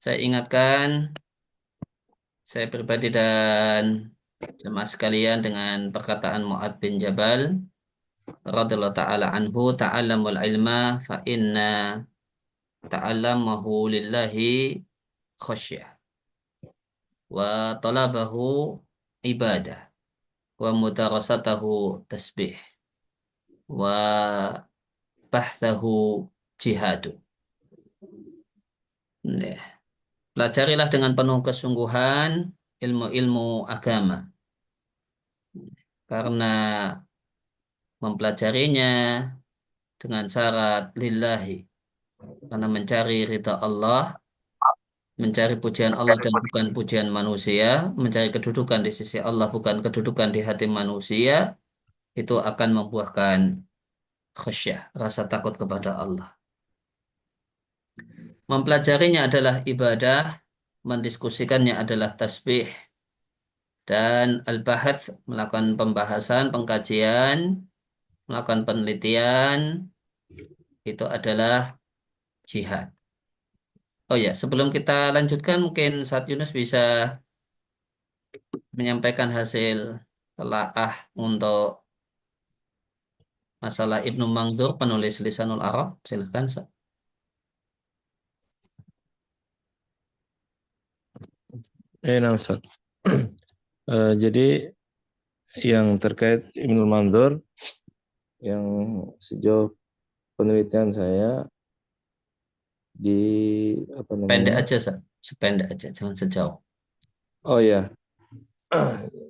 Saya ingatkan, saya pribadi dan jemaah sekalian dengan perkataan Mu'adz bin Jabal radhiyallahu ta'ala anhu, ta'allamul ilma fa inna ta'allamahu lillahi khasyah wa talabahu ibadah wa mudarasatahu tasbih wa bahthahu jihadu. Nah, pelajarilah dengan penuh kesungguhan ilmu-ilmu agama karena mempelajarinya dengan syarat lillahi karena mencari ridha Allah, mencari pujian Allah dan bukan pujian manusia, mencari kedudukan di sisi Allah bukan kedudukan di hati manusia, itu akan membuahkan khasyah, rasa takut kepada Allah. Mempelajarinya adalah ibadah, mendiskusikannya adalah tasbih, dan al-bahath melakukan pembahasan, pengkajian, melakukan penelitian, itu adalah jihad. Oh ya, sebelum kita lanjutkan, mungkin Saat Yunus bisa menyampaikan hasil telaah untuk masalah Ibnu Mangdur, penulis Lisanul Arab. Silahkan, Sa. Nah, Ustaz. Jadi yang terkait Ibnu Mandur yang sejauh penelitian saya di apa Pendek namanya? aja, Sa. Sependek aja, jangan sejauh. Oh ya,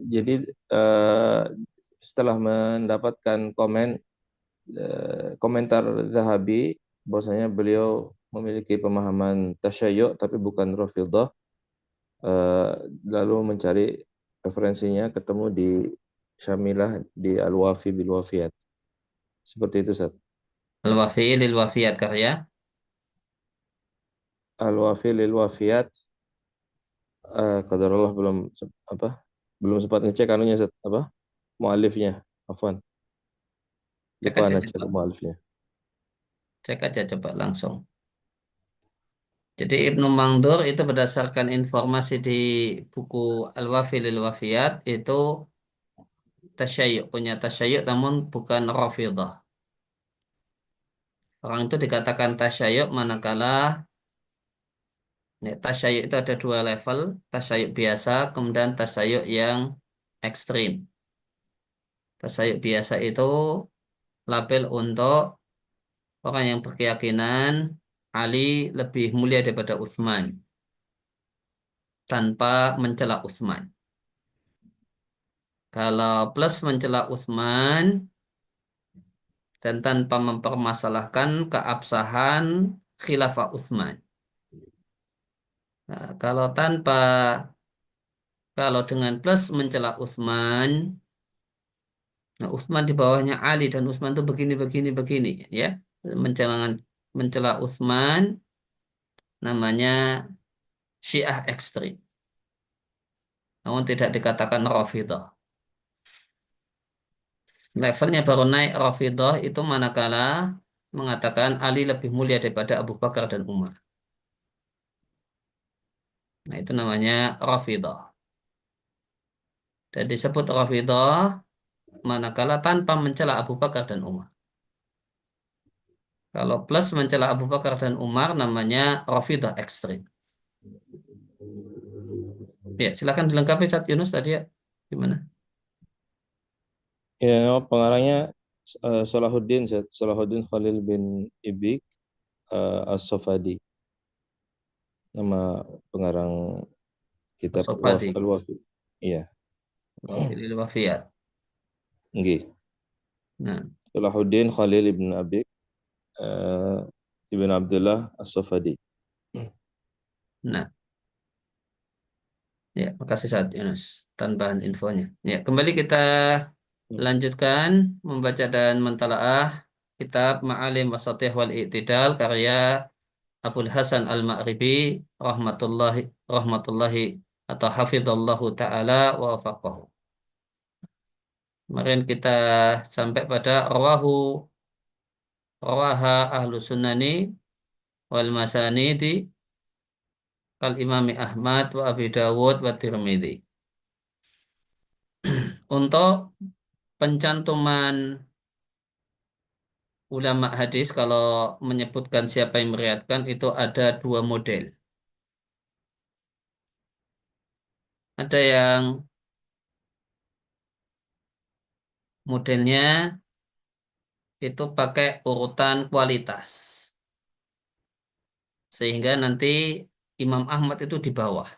jadi setelah mendapatkan komentar Zahabi bahwasanya beliau memiliki pemahaman tasyayyu tapi bukan Rafidhah, eh, lalu mencari referensinya ketemu di Syamilah di Al-Wafi bil Wafiyat. Seperti itu, Ustaz. Al-Wafi lil Wafiyat karya. Al-Wafi lil Wafiyat, qadarullah apa? Belum sempat ngecek anunya, Ustaz, apa? Mualifnya. Afwan. Cek Lupa aja ngecek coba. mualifnya. Cek aja coba langsung. Jadi Ibnu Mangdur itu berdasarkan informasi di buku Al-Wafi lil Wafiyat itu tasyayyu, punya tasyayyu namun bukan Rafidhah. Orang itu dikatakan tasyayyu manakala ya, tasyayyu itu ada dua level, tasyayyu biasa, kemudian tasyayyu yang ekstrim. Tasyayyu biasa itu label untuk orang yang berkeyakinan Ali lebih mulia daripada Utsman tanpa mencela Utsman. Kalau plus mencela Utsman dan tanpa mempermasalahkan keabsahan khilafah Utsman. Nah, kalau dengan plus mencela Utsman, nah Utsman di bawahnya Ali dan Utsman itu begini begini begini ya. Mencela mencela Utsman namanya Syiah ekstrim. Namun tidak dikatakan Rafidhah. Levelnya baru naik Rafidhah itu manakala mengatakan Ali lebih mulia daripada Abu Bakar dan Umar. Nah, itu namanya Rafidhah. Dan disebut Rafidhah manakala tanpa mencela Abu Bakar dan Umar. Kalau plus mencela Abu Bakar dan Umar namanya Rafidhah ekstrim. Ya, silakan dilengkapi Ustaz Yunus tadi ya. Gimana? Ya, nama pengarangnya Salahuddin, Ustaz. Salahuddin Khalil bin Ibik As-Safadi. Nama pengarang kitab Sofadi, Al-Wafi. Iya, Wafilil Wafiyat. nggih. Nah, Salahuddin Khalil ibn Abik eh, ibn Abdullah As-Safadi. nah, ya, makasih Ustaz Yunus tambahan infonya. Ya, kembali kita lanjutkan membaca dan mentalaah kitab Ma'alim Wasatih wal I'tidal karya Abul Hasan Al-Ma'ribi rahmatullahi rahmatullahi atau hafizallahu taala wa wafaqahu. Kemarin kita sampai pada rawaha ahlu sunnani wal masanidi kal Imami Ahmad wa Abi Dawud wa Tirmidzi. Untuk pencantuman ulama hadis kalau menyebutkan siapa yang meriwayatkan itu ada dua model. Ada yang modelnya itu pakai urutan kualitas. Sehingga nanti Imam Ahmad itu di bawah.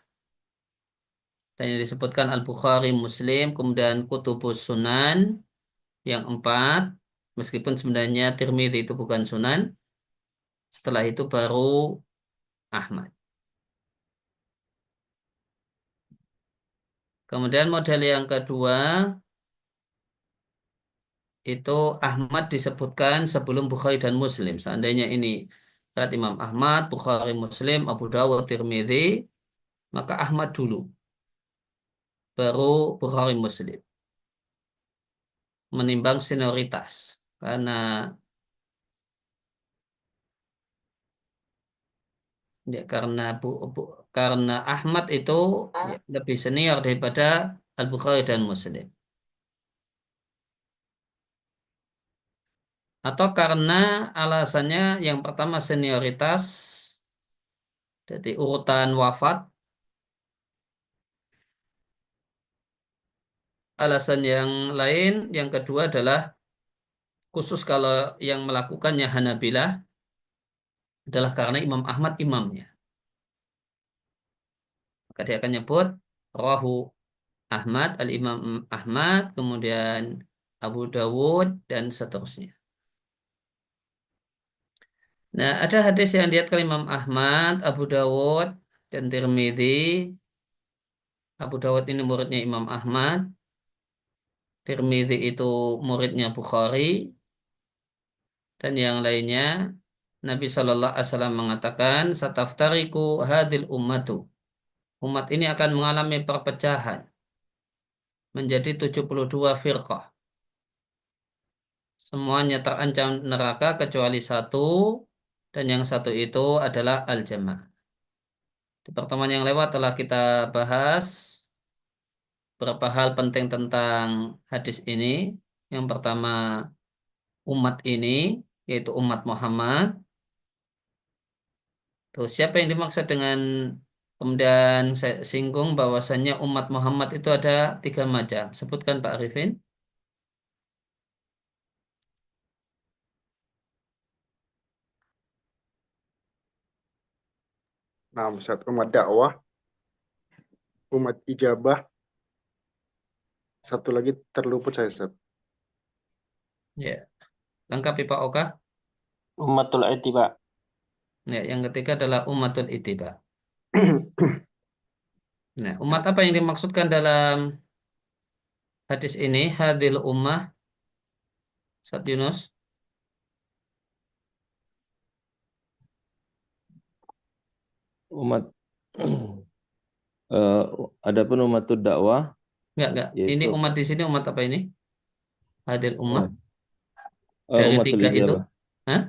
Dan yang disebutkan Al-Bukhari, Muslim, kemudian Kutubus Sunan yang empat, meskipun sebenarnya Tirmidzi itu bukan Sunan, setelah itu baru Ahmad. Kemudian model yang kedua itu Ahmad disebutkan sebelum Bukhari dan Muslim. Seandainya ini berat Imam Ahmad, Bukhari, Muslim, Abu Dawud, Tirmidzi, maka Ahmad dulu, baru Bukhari, Muslim. Menimbang senioritas. Karena ya, karena Ahmad itu ya, lebih senior daripada Al-Bukhari dan Muslim. Atau karena alasannya yang pertama senioritas, jadi urutan wafat. Alasan yang lain, yang kedua adalah khusus kalau yang melakukannya Hanabilah adalah karena Imam Ahmad imamnya. Maka dia akan nyebut Rahu Ahmad, Al-Imam Ahmad, kemudian Abu Dawud, dan seterusnya. Nah, ada hadis yang diatkan Imam Ahmad, Abu Dawud, dan Tirmidzi. Abu Dawud ini muridnya Imam Ahmad, Tirmidzi itu muridnya Bukhari, dan yang lainnya. Nabi Shallallahu Alaihi Wasallam mengatakan, "Sataftariku hadil ummatu." Umat ini akan mengalami perpecahan menjadi 72 firqah. Semuanya terancam neraka kecuali satu, dan yang satu itu adalah al-jamaah. Di pertemuan yang lewat telah kita bahas beberapa hal penting tentang hadis ini. Yang pertama, umat ini, yaitu umat Muhammad. Terus siapa yang dimaksud dengan, kemudian saya singgung bahwasannya umat Muhammad itu ada tiga macam. Sebutkan Pak Arifin. Nah, Ustaz, umat dakwah, umat ijabah, satu lagi terluput saya, Ustaz. Ya, lengkap ya Pak Oka. Ummatul Ittiba. Ya, yang ketiga adalah umatul ittiba. Nah, umat apa yang dimaksudkan dalam hadis ini? Hadil ummah, Ustaz Yunus. Umat eh, adapun umatud dakwah Enggak. Ini yaitu umat di sini umat apa ini? Hadil ummah dari umatul tiga itu. ijabah. Hah?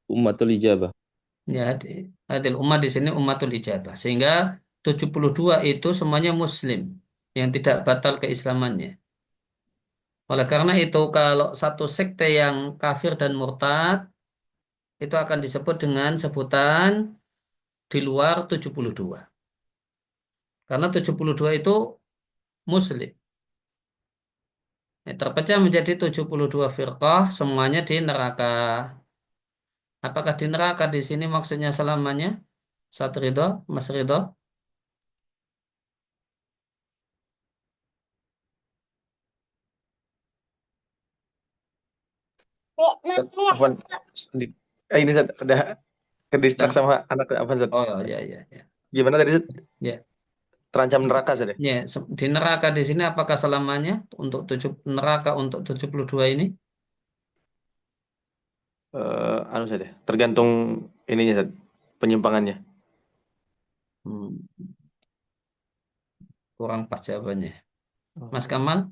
Umatul ijabah. Ya, hadil ummah di sini umatul ijabah. Sehingga 72 itu semuanya muslim yang tidak batal keislamannya. Oleh karena itu, kalau satu sekte yang kafir dan murtad, itu akan disebut dengan sebutan di luar 72. Karena 72 itu muslim. Terpecah menjadi 72 firqah, semuanya di neraka. Apakah di neraka di sini maksudnya selamanya? Sat Ridho, Mas Ridho? Afwan. Ini Zat, udah ke distrak Dan, sama anak apa Zat? oh ya. Gimana tadi Zat? Ya, Terancam neraka Zat ya? ya, di neraka di sini apakah selamanya untuk neraka untuk 72 ini? Anu Zat ya. Tergantung ininya Zat, penyimpangannya. Hmm, kurang pas jawabannya. Mas Kamal?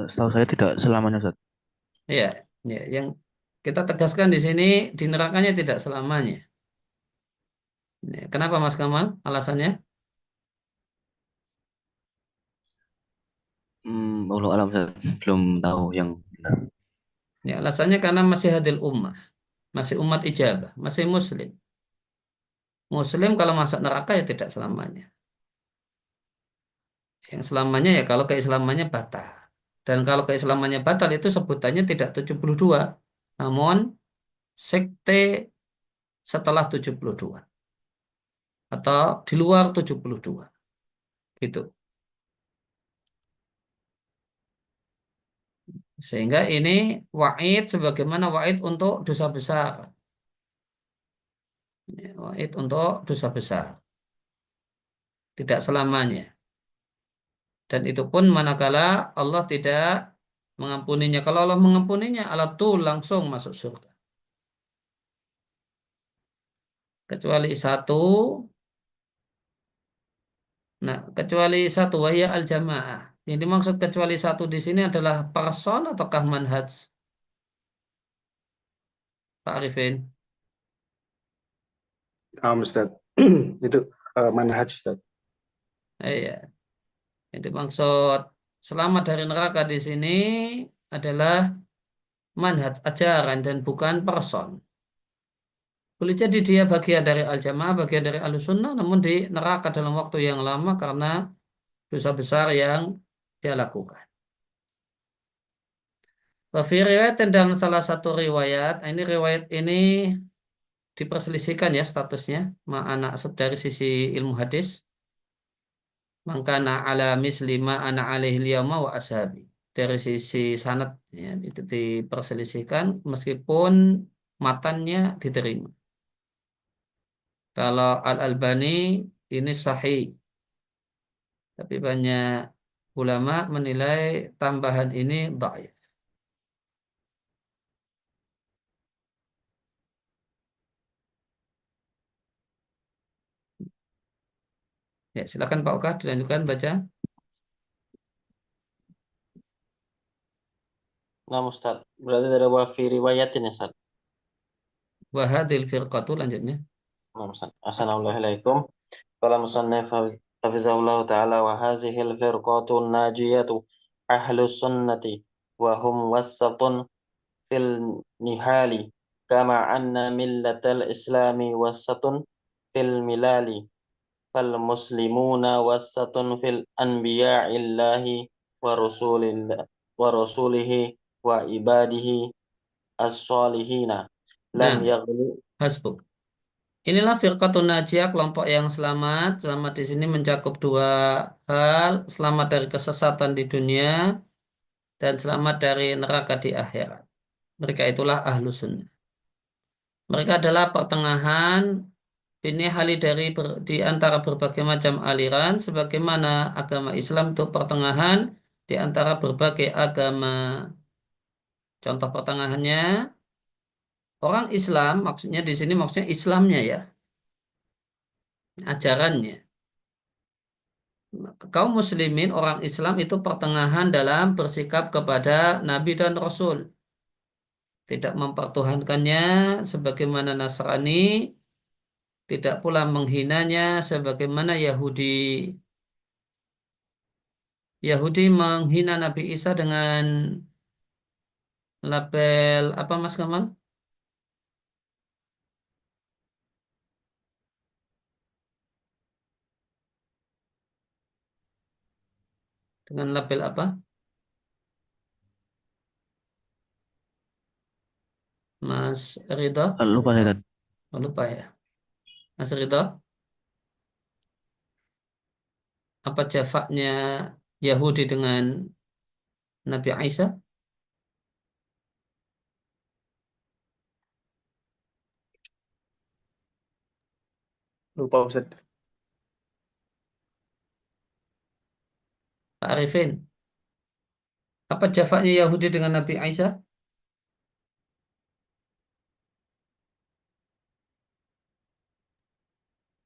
Setahu saya tidak selamanya, Ustaz. Ya, ya, yang kita tegaskan di sini di nerakanya tidak selamanya. Kenapa Mas Kamal? Alasannya? Allah alam, Ustaz. Belum tahu yang benar. Ya, alasannya karena masih hadil ummah, masih umat ijabah, masih muslim. Muslim kalau masuk neraka ya tidak selamanya. Yang selamanya ya kalau keislamannya batal. Dan kalau keislamannya batal itu sebutannya tidak 72, namun sekte setelah 72 atau di luar 72 gitu. Sehingga ini wa'id sebagaimana wa'id untuk dosa besar. Ya, wa'id untuk dosa besar. Tidak selamanya. Dan itu pun manakala Allah tidak mengampuninya. Kalau Allah mengampuninya, Allah tuh langsung masuk surga. Kecuali satu, kecuali satu wahya al-jamaah. Yang dimaksud kecuali satu di sini adalah person ataukah manhaj? Pak Arifin. Ustaz. Itu manhaj Ustaz. Iya. Yang dimaksud selamat dari neraka di sini adalah manhaj ajaran dan bukan person. Boleh jadi dia bagian dari al-jamaah, bagian dari al-sunnah, namun di neraka dalam waktu yang lama karena dosa besar yang dia lakukan. Wafi riwayat dan dalam salah satu riwayat, ini riwayat ini diperselisihkan ya statusnya, anak dari sisi ilmu hadis. Mangkana ala misli ma ana alaihi liyama wa ashabi. Dari sisi sanad ya, itu diperselisihkan meskipun matannya diterima. Kalau Al-Albani ini sahih, tapi banyak ulama menilai tambahan ini dhaif. Ya, silakan Pak Oka dilanjutkan baca. Nah, Ustaz. Berarti dari wafi riwayatin ya, Ustaz. Wahadil firqatu lanjutnya. Nah, Ustaz. Assalamualaikum. Qala musannif hafizahullah ta'ala wa hazihil firqatun najiyatu ahlus sunnati wa hum wasatun fil nihali kama anna millatal islami wasatun fil milali fal muslimuna wasatun fil anbiya'illahi wa rasulillah wa rasulihi wa ibadihi as-salihina lam Nah, yaghlu. hasbuk. Inilah firqatun najiyah, kelompok yang selamat. Selamat di sini mencakup dua hal, selamat dari kesesatan di dunia dan selamat dari neraka di akhirat. Mereka itulah ahlu sunnah. Mereka adalah pertengahan ini hali dari di antara berbagai macam aliran, sebagaimana agama Islam itu pertengahan di antara berbagai agama. Contoh pertengahannya, orang Islam, maksudnya di sini maksudnya Islamnya ya, ajarannya. Kaum muslimin, orang Islam itu pertengahan dalam bersikap kepada Nabi dan Rasul. Tidak mempertuhankannya sebagaimana Nasrani, tidak pula menghinanya sebagaimana Yahudi. Yahudi menghina Nabi Isa dengan label apa Mas Kamal? Dengan label apa? Mas Ridho? Lupa saya, Ustaz. Oh, lupa ya. Mas Ridho, apa jafaknya Yahudi dengan Nabi Isa? Lupa, Ustaz. Pak Arifin, apa jafaknya Yahudi dengan Nabi Isa?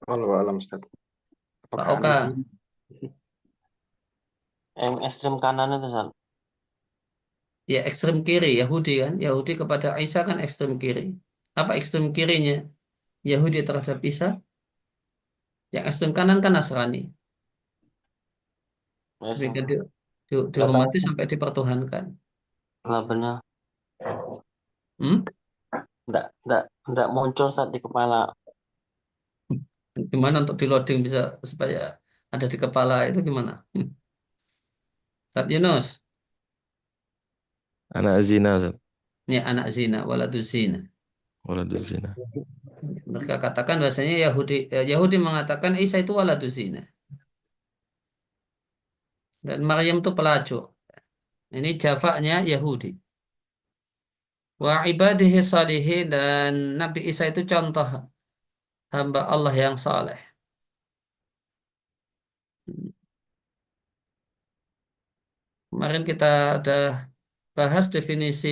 Allah alam Ustaz. Pak Apakah Oka, aneh? Yang ekstrem kanan itu, Ustaz. Ya ekstrem kiri Yahudi kan. Yahudi kepada Isa kan ekstrem kiri. Apa ekstrem kirinya Yahudi terhadap Isa? Yang ekstrem kanan kan Nasrani. Yes, Tapi kan datang dihormati sampai dipertuhankan. benar Hmm? enggak muncul saat di kepala. Gimana untuk di loading bisa supaya ada di kepala itu gimana? Ustaz Yunus, Anak zina, Ustaz. ini anak zina, waladuz zina. Waladuz zina. Mereka katakan bahasanya Yahudi mengatakan Isa itu waladuz zina. Dan Maryam itu pelacur. Ini jafaknya Yahudi. Wa ibadihi salihin dan Nabi Isa itu contoh hamba Allah yang saleh. Kemarin kita ada bahas definisi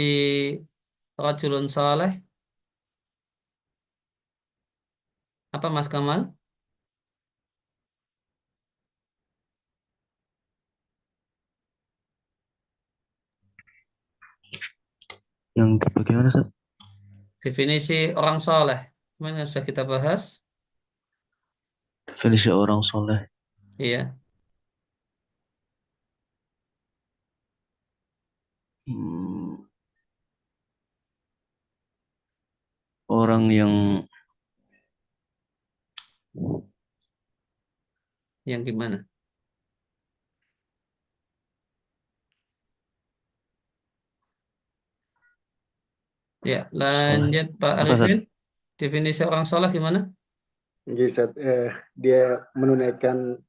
rajulun saleh. Apa Mas Kamal? Yang bagaimana Ustaz? Definisi orang saleh. Kemarin yang sudah kita bahas. Definisi orang soleh. Iya. Hmm, orang yang Yang gimana? Ya, soleh. lanjut Pak Apa Ustaz? Arifin. Definisi orang saleh gimana? Jadi Ustaz, dia menunaikan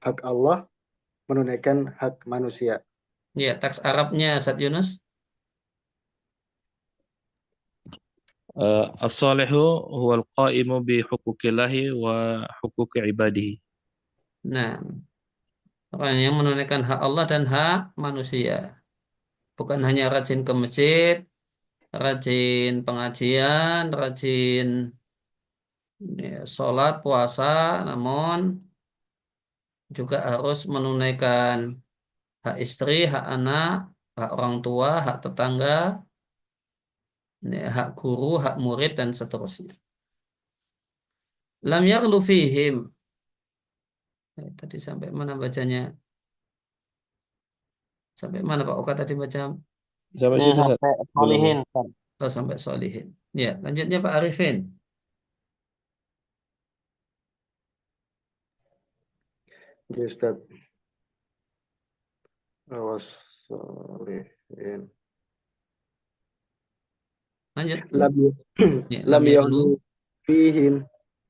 hak Allah, menunaikan hak manusia. Ya, teks Arabnya Ustaz Yunus. As-salihu huwal qaimu bi huquqillahi wa huquqi ibadihi. Nah, orang yang menunaikan hak Allah dan hak manusia. Bukan hanya rajin ke masjid, rajin pengajian, rajin sholat, puasa, namun juga harus menunaikan hak istri, hak anak, hak orang tua, hak tetangga, hak guru, hak murid, dan seterusnya. Lam yaghlu fihim. Tadi sampai mana bacanya? Sampai mana Pak Oka tadi baca? Sampai Ini situ, Ustaz. sampai Belum. solihin, Ustaz. Oh, sampai solihin. Ya, lanjutnya Pak Arifin. Jadi Ustaz, wassalihin. Lanjut. Lam Ya, lam lam yaghlu. yaghlu fihim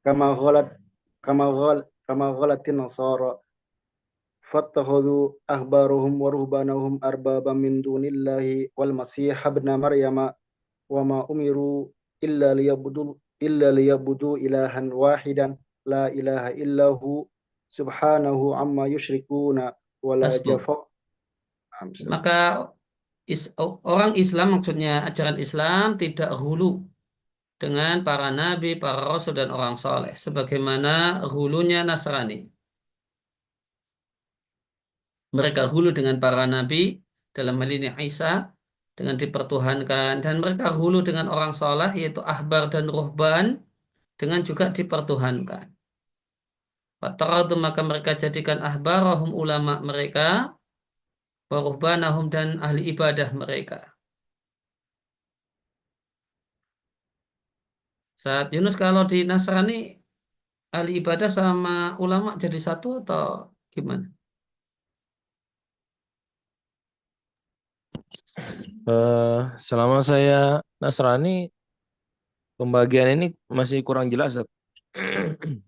kama ghalat kama ghalatin nasara fattakhadhu ahbarahum wa ruhbanahum arbaba min dunillahi wal masih ibn maryama wa ma umiru illa liyabudu ilahan wahidan la ilaha illahu subhanahu amma yushrikuna wala Hasbuk. jafa. Maka orang Islam, maksudnya ajaran Islam tidak hulu dengan para nabi, para rasul, dan orang soleh. Sebagaimana hulunya Nasrani. Mereka hulu dengan para nabi, dalam hal ini Isa, dengan dipertuhankan. Dan mereka hulu dengan orang soleh, yaitu ahbar dan ruhban, dengan juga dipertuhankan. Fataradu maka mereka jadikan ahbarahum ulama mereka, wa ruhbanahum dan ahli ibadah mereka. Saat Yunus kalau di Nasrani ahli ibadah sama ulama jadi satu atau gimana? Selama saya Nasrani, pembagian ini masih kurang jelas, Ustaz.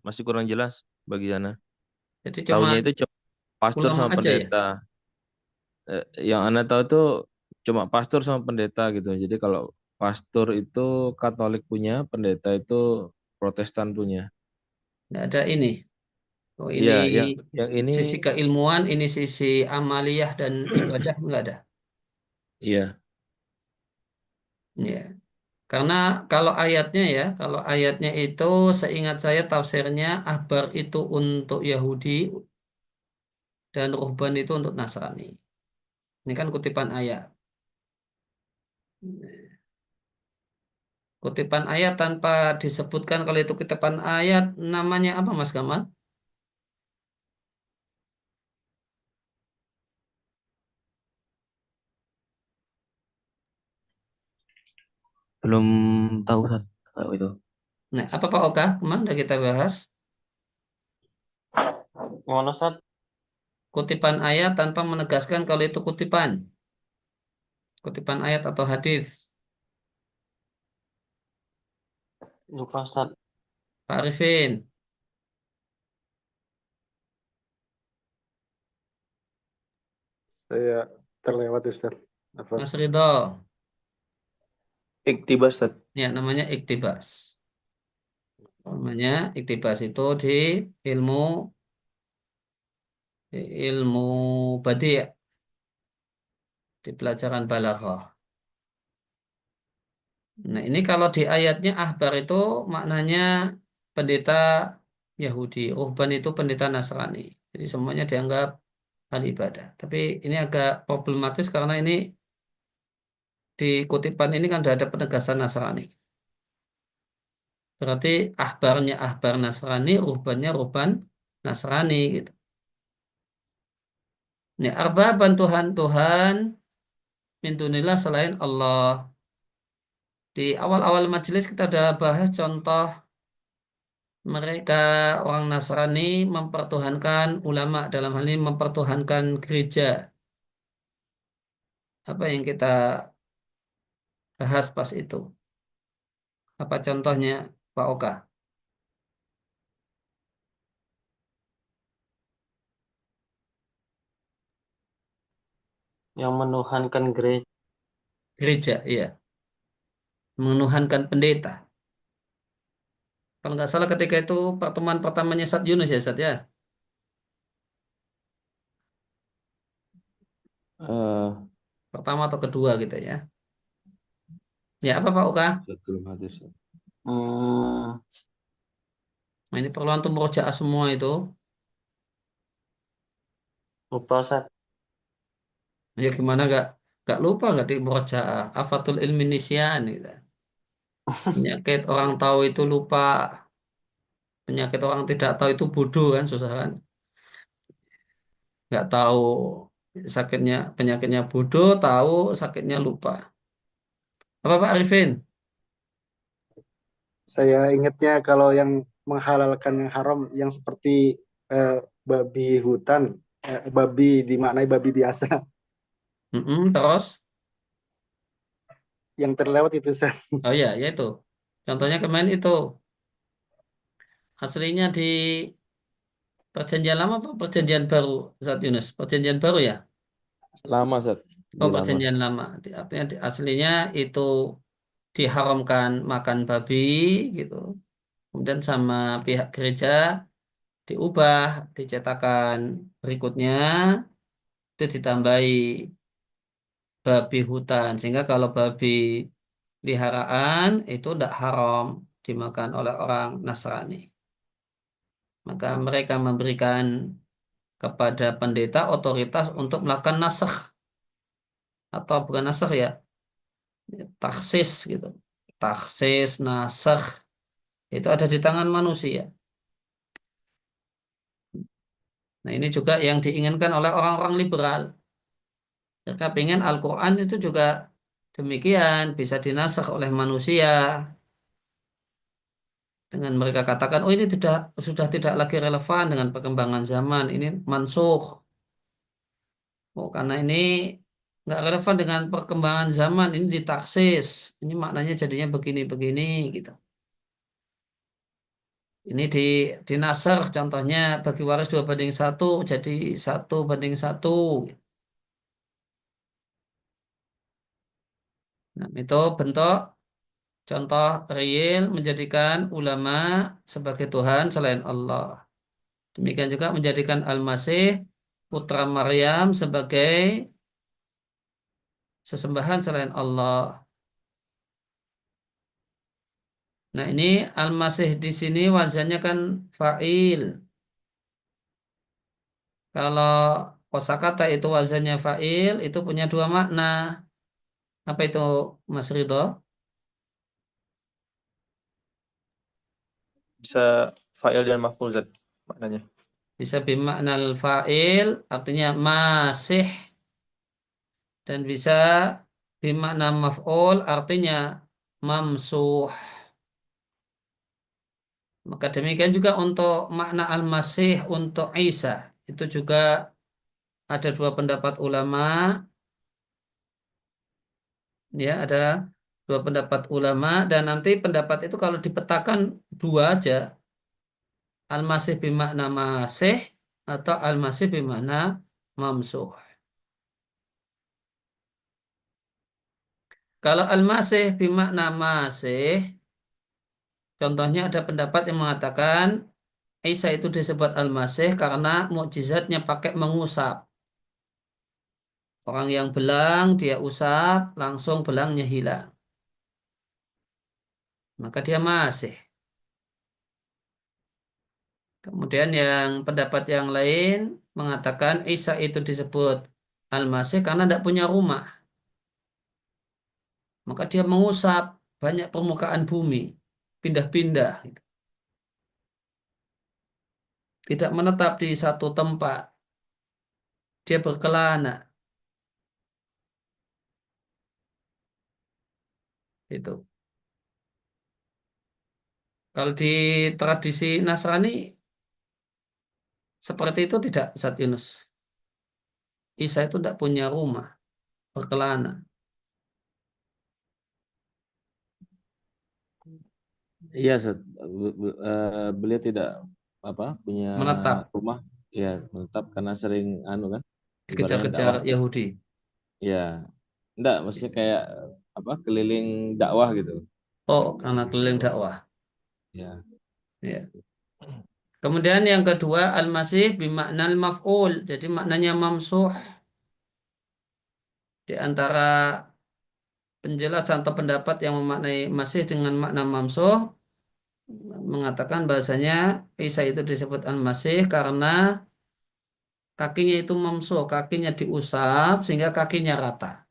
Masih kurang jelas bagiannya. Jadi cuma Taunya itu cuma pastor ulama sama aja ya? pendeta. Yang Anda tahu itu cuma pastor sama pendeta gitu. Jadi kalau pastor itu Katolik punya, pendeta itu Protestan punya. Nggak ada ini. Oh ini Iya, yang ini sisi keilmuan, ini sisi amaliyah dan ibadah nggak ada. iya. Ya. Karena kalau ayatnya itu seingat saya tafsirnya ahbar itu untuk Yahudi dan ruhban itu untuk Nasrani. Ini kan kutipan ayat. Kutipan ayat tanpa disebutkan kalau itu kutipan ayat, namanya apa Mas Kamal? belum tahu Ustaz kalau itu. Nah, apa Pak Oka? Kemarin udah kita bahas. Gimana Ustaz? Kutipan ayat tanpa menegaskan kalau itu kutipan. Kutipan ayat atau hadis. Lupa Ustaz. Pak Arifin, Saya terlewat Ustaz. Apa? Mas Ridho. Iktibas, Ustaz. Ya, namanya iktibas. Namanya iktibas itu ilmu di ilmu badi' di pelajaran balaghah. Nah, ini kalau di ayatnya ahbar itu maknanya pendeta Yahudi, ruhban itu pendeta Nasrani. Jadi semuanya dianggap ahli ibadah. Tapi ini agak problematis karena ini di kutipan ini kan sudah ada penegasan Nasrani. Berarti ahbarnya ahbar Nasrani, ruhbannya ruhban Nasrani gitu. Ini arbaban Tuhan-Tuhan min dunillah selain Allah. Di awal-awal majelis kita sudah bahas contoh mereka orang Nasrani mempertuhankan ulama dalam hal ini mempertuhankan gereja. Apa yang kita bahas pas itu? Apa contohnya Pak Oka? Yang menuhankan gereja. Gereja, iya. Menuhankan pendeta. Kalau nggak salah ketika itu pertemuan pertamanya Ustadz Yunus ya Ustadz ya. Eh, Pertama atau kedua gitu ya. Ya apa Pak Oka? belum hadir. Hmm, Nah, ini perlu antum murojaah semua itu. lupa Ustaz. Ya gimana nggak lupa nggak di murojaah. Afatul ilmi nisyan gitu. Penyakit orang tahu itu lupa. Penyakit orang tidak tahu itu bodoh kan susah kan. Nggak tahu sakitnya penyakitnya bodoh, tahu sakitnya lupa. Apa Pak Arifin? Saya ingatnya kalau yang menghalalkan yang haram yang seperti eh, babi hutan, babi dimaknai babi biasa. Terus? Yang terlewat itu Ustaz. Oh ya, ya itu. Contohnya kemarin itu aslinya di perjanjian lama apa perjanjian baru Ustaz Yunus? Perjanjian baru ya? Lama, Zat. Oh Di lama. perjanjian lama. Artinya aslinya itu diharamkan makan babi gitu. Kemudian sama pihak gereja diubah, dicetakan berikutnya itu ditambahi babi hutan. Sehingga kalau babi peliharaan itu tidak haram dimakan oleh orang Nasrani. Maka mereka memberikan kepada pendeta otoritas untuk melakukan nasakh atau bukan nasakh ya, taksis gitu. Taksis, nasakh itu ada di tangan manusia. Nah, ini juga yang diinginkan oleh orang-orang liberal. Mereka ingin Al-Quran itu juga demikian, bisa dinasakh oleh manusia. Dengan mereka katakan, oh ini sudah tidak lagi relevan dengan perkembangan zaman, ini mansukh. Oh, karena ini nggak relevan dengan perkembangan zaman, ini ditaksis. Ini maknanya jadinya begini-begini gitu. Ini dinasakh contohnya bagi waris 2 banding 1 jadi 1 banding 1. Nah, itu bentuk contoh real menjadikan ulama sebagai Tuhan selain Allah. Demikian juga menjadikan Al-Masih putra Maryam sebagai sesembahan selain Allah. Nah, ini Al-Masih di sini wazannya kan fa'il. Kalau kosakata itu wazannya fa'il, itu punya 2 makna. Apa itu Mas Ridho? Bisa fa'il dan maf'ul Zat maknanya. Bisa bimaknal fa'il, artinya masih, dan bisa bimakna maf'ul, artinya mamsuh. Maka demikian juga untuk makna al-masih untuk Isa. Itu juga ada dua pendapat ulama, ya ada dua pendapat ulama, dan nanti pendapat itu kalau dipetakan dua aja, al-masih bimakna masih atau al-masih bimakna mamsuh. Kalau al-masih bimakna masih, contohnya ada pendapat yang mengatakan Isa itu disebut al-masih karena mukjizatnya pakai mengusap. Orang yang belang dia usap, langsung belangnya hilang. Maka dia masih. Kemudian yang pendapat yang lain mengatakan Isa itu disebut al-masih karena tidak punya rumah. Maka dia mengusap banyak permukaan bumi, pindah-pindah, gitu. Tidak menetap di satu tempat. Dia berkelana. Itu. Kalau di tradisi Nasrani seperti itu tidak, Ustaz Yunus. Isa itu tidak punya rumah, berkelana. Iya, Ustaz. Beliau tidak punya Menetap, rumah, ya menetap karena sering kan, ibaratnya dikejar-kejar dakwah. Yahudi. Ya, enggak, maksudnya kayak keliling dakwah gitu. Oh, karena keliling dakwah. Ya. Ya. Kemudian yang kedua, al-masih bimaknal maf'ul. Jadi maknanya mamsuh. Di antara penjelasan atau pendapat yang memaknai masih dengan makna mamsuh, mengatakan bahasanya Isa itu disebut al-masih karena kakinya itu mamsuh, kakinya diusap sehingga kakinya rata.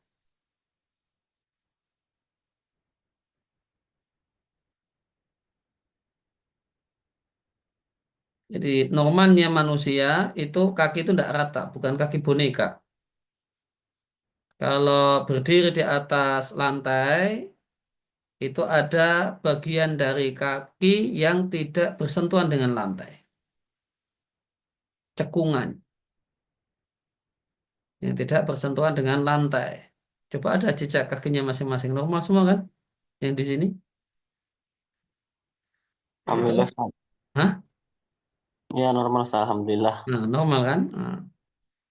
Jadi normalnya manusia itu kaki itu tidak rata, bukan kaki boneka. Kalau berdiri di atas lantai, itu ada bagian dari kaki yang tidak bersentuhan dengan lantai. Cekungan yang tidak bersentuhan dengan lantai. Coba ada jejak kakinya masing-masing normal semua kan? Yang di sini. Nah, itu, Alhamdulillah, Ustaz. hah? Ya, normal, Ustaz. Alhamdulillah. Nah, normal kan? Nah,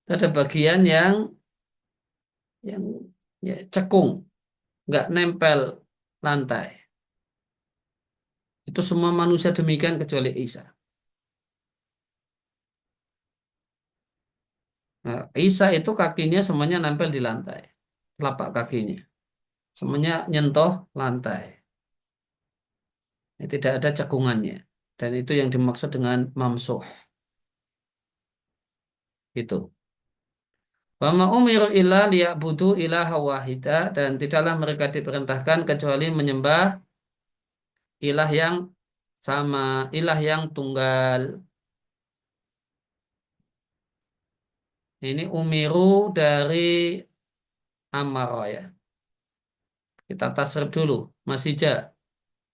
itu ada bagian yang ya, cekung, nggak nempel lantai. Itu semua manusia demikian kecuali Isa. Nah, Isa itu kakinya semuanya nempel di lantai, telapak kakinya, semuanya nyentuh lantai. Ya, tidak ada cekungannya. Dan itu yang dimaksud dengan mamsuh. Itu. Wa ma umiru illa liya'budu ilaha wahida, dan tidaklah mereka diperintahkan kecuali menyembah ilah yang sama, ilah yang tunggal. Ini umiru dari amaro ya. Kita tasrif dulu. Masija.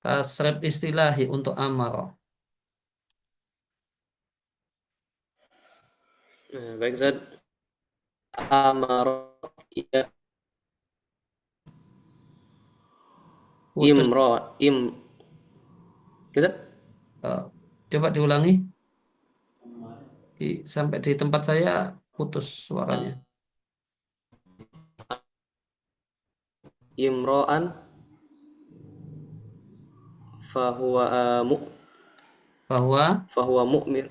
Tasrif istilahi untuk amaro. Baik, Zat. Amaro, ya, Putus. im, kita Eh, coba diulangi. Sampai di tempat saya putus suaranya. imro'an fahuwa Bahwa fahuwa mu'mir,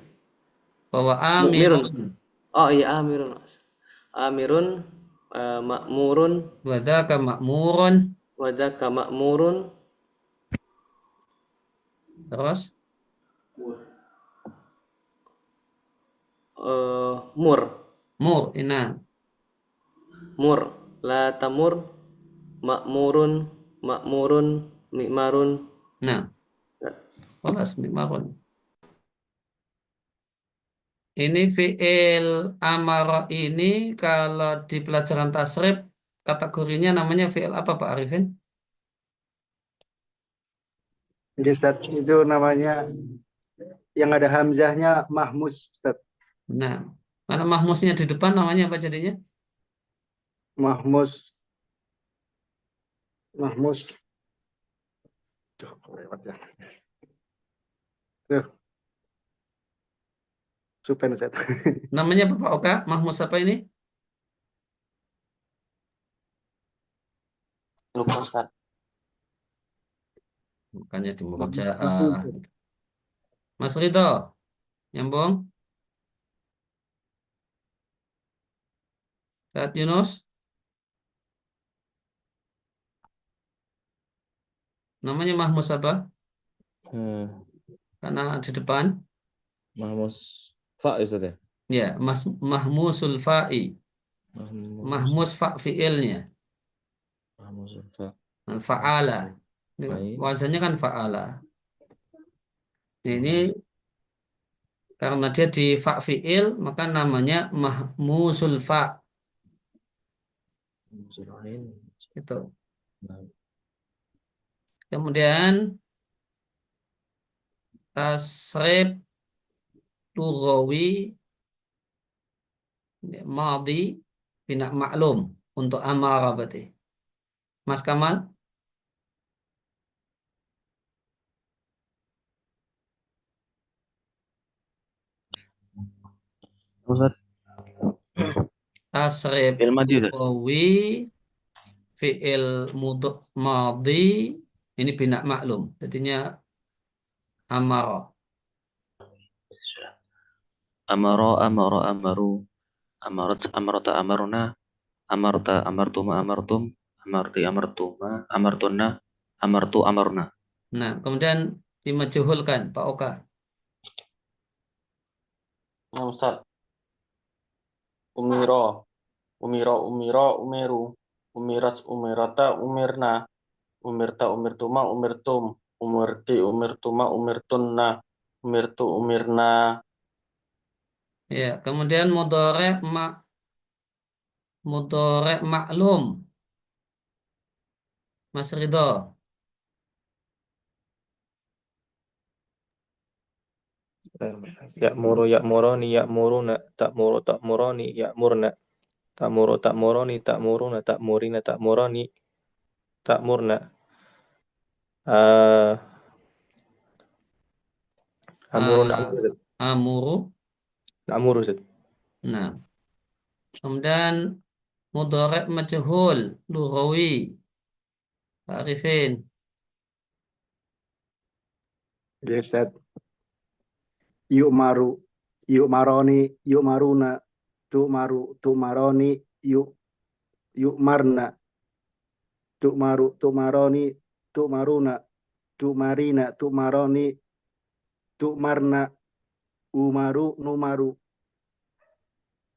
bahwa mu'mirun. amirun Oh iya, amirun. Amirun, makmurun, wadzaka makmurun. wadaka makmurun, Terus mur, mur, inang. mur, la tamur, makmurun, makmurun, mikmarun. Nah, kelas mimarun. Ini fi'il amara ini kalau di pelajaran tasrif kategorinya namanya fi'il apa Pak Arifin? Jadi Ustaz, itu namanya yang ada hamzahnya mahmus Ustaz. Nah, karena mahmusnya di depan namanya apa jadinya? Mahmus, mahmus. Tuh, lewat ya. Tuh, supen Ustaz. Namanya apa Pak Oka? Mahmus apa ini? Lupa Ustaz. Bukannya di Mahmus. murojaah. Mas Ridho, nyambung? Saat Yunus, namanya mahmus apa? Hmm, Karena di depan. Mahmus fa ya Ustaz ya? Ya, mahmusul fa'i. Mahmus Mahmus fa fi'ilnya. Mahmus fa Fa'ala. Ini ain wazannya kan fa'ala. Ini Mahmus karena dia di fa fi'il, maka namanya mahmusul fa. Mahmusul ain. Itu. Nah, Kemudian tasrif lughawi madi bina maklum untuk amara berarti. Mas Kamal, Ustaz, tasrif Fi'il madhi Ustaz. lughawi fi'il madi ini bina maklum. Jadinya amara. Amara, amara, amaru, amarat, amarata, amaruna, amarta, amartuma, amartum, amarti, amartuma, amartuna, amartu, amarna. Nah, kemudian dimajhulkan Pak Oka. Nah, Ustaz. Umiro, umiro, umiro, umeru, umirat, umirata, umirna, umirta, umirtuma, umirtum, umirti, umirtuma, umirtunna, umirtu, umirna. Ya, kemudian mudhari' maklum. Mas Ridho. Ya'muru ya'murani ya'muruna ta'muru ta'murani ya'murna ta'muru ta'murani ta'muruna ta'murina ta'murani ta'murna eh amuru Ah, na'muru amuru. na'muru Ustaz. Nah, kemudian mudhari' majhul lughawi. Pak Arifin. Jadi Ustaz, yuk maru, yuk maroni, yuk maruna, tu maru, tu maroni, yuk yuk marna, tu maru, tu maroni, tu maruna, tu marina, tu maroni, tu marna, umaru, numaru.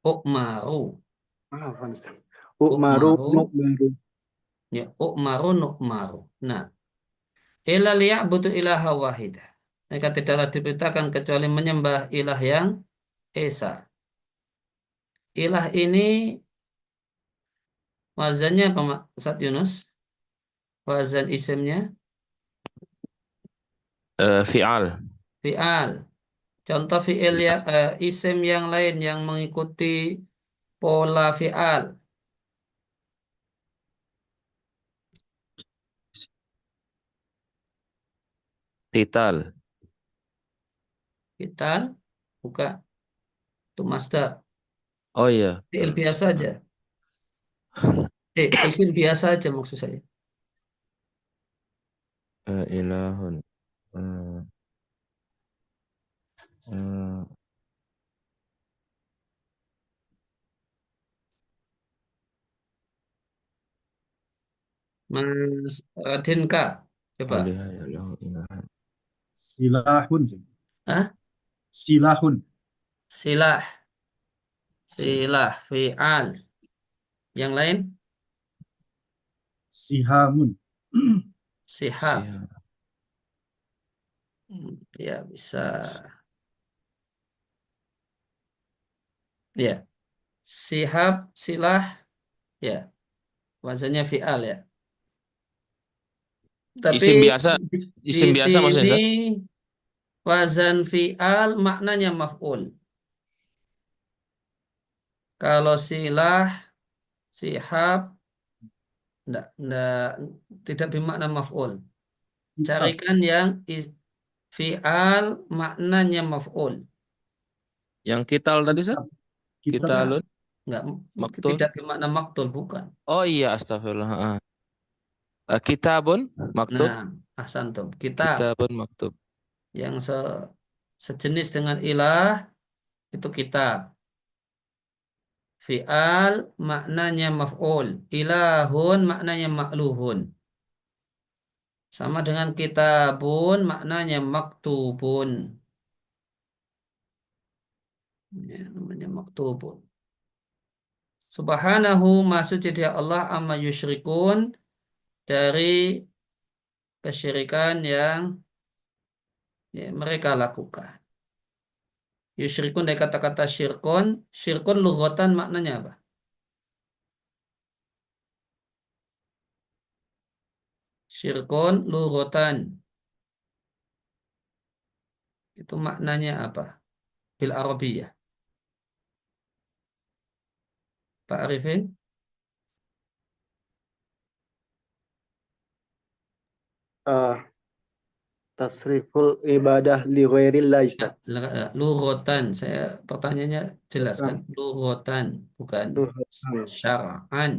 U'maru. Apa Ustaz? Umaru, U'maru. numaru. Ya, u'maru nu'maru. Nah, illa liya'budu ilaha wahidah. Mereka tidaklah diperintahkan kecuali menyembah ilah yang esa. Ilah ini wazannya apa, Ustaz Yunus? Wazan isimnya Fi'al. fi'al. Contoh fi'il ya, isim yang lain yang mengikuti pola fi'al. Qital. Kita buka itu masdar. Oh iya, Fi'il biasa aja. Isim biasa aja maksud saya. ilahun. Eh, eh, Mas Radinka, coba. Alihah ya lahu ilahan. Silahun. Ah, Silahun. silah, silah, fi'al. Yang lain? sihamun. Sihab. Siap. Ya, bisa. Ya, sihab, silah, ya. Wazannya fi'al ya. Tapi Isim biasa, di, di isim biasa maksudnya, sini Ustaz? wazan fi'al maknanya maf'ul. Kalau silah, sihab, enggak, tidak bermakna maf'ul. Kitab, Carikan yang fi'al maknanya maf'ul. Yang kital tadi, Ustaz? kitab, kitab, Enggak, Kitalun, enggak, maktul. tidak bermakna maktul, bukan. Oh iya, astagfirullah. Kitabun, maktub. Nah, ahsantum. Kitab Kitabun, maktub. yang sejenis dengan ilah itu kitab. Fi'al maknanya maf'ul. Ilahun maknanya ma'luhun. Sama dengan kitabun maknanya maktubun. Ya, namanya maktubun. Subhanahu maha suci dia Allah amma yusyrikun dari kesyirikan yang ya, mereka lakukan. Yusyrikun dari kata-kata syirkun. Syirkun lughatan maknanya apa? Syirkun lughatan. Itu maknanya apa? Bil Arabiyah. Pak Arifin? Ah, tasriful ibadah li ghairillah, Ya, Ustaz. lughatan. Saya pertanyaannya jelas kan? Bukan. Lughatan, bukan Tuhan. syar'an.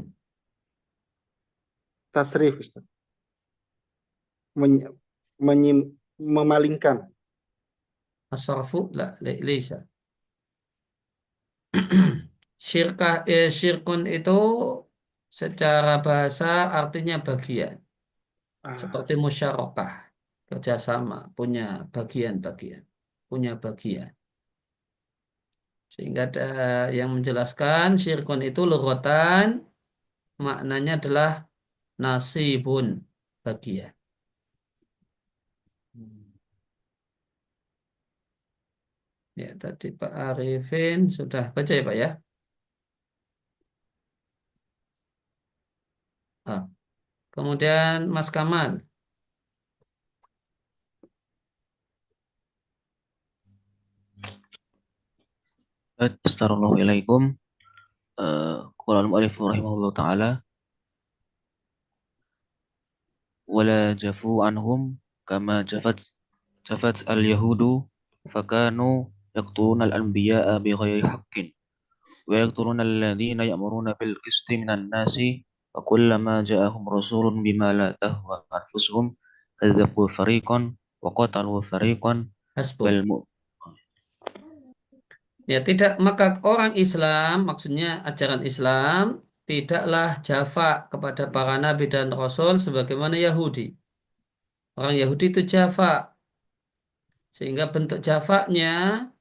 Tasrif, Ustaz. Men- memalingkan. Asarfu la laisa. Syirkun itu secara bahasa artinya bagian. Ah, Seperti musyarakah, kerjasama, punya bagian-bagian, punya bagian. Sehingga ada yang menjelaskan syirkun itu lughatan maknanya adalah nasibun, bagian. Ya, tadi Pak Arifin sudah baca ya Pak ya? Ah, kemudian Mas Kamal. Assalamualaikum. Qala al-mu'allif rahimahullah ta'ala wala jafu anhum kama jafat al-yahudu fakanu yaqtuluna al-anbiya'a bighairi haqqin wa yaqtuluna alladhina ya'muruna bil qisti minan nasi wa kullama ja'ahum rasulun bima la tahwa anfusuhum kadzabu fariqan wa qatalu fariqan Hasbuk. wal mu Ya, tidak maka orang Islam, maksudnya ajaran Islam, tidaklah jafa kepada para nabi dan rasul sebagaimana Yahudi. Orang Yahudi itu jafa, sehingga bentuk jafanya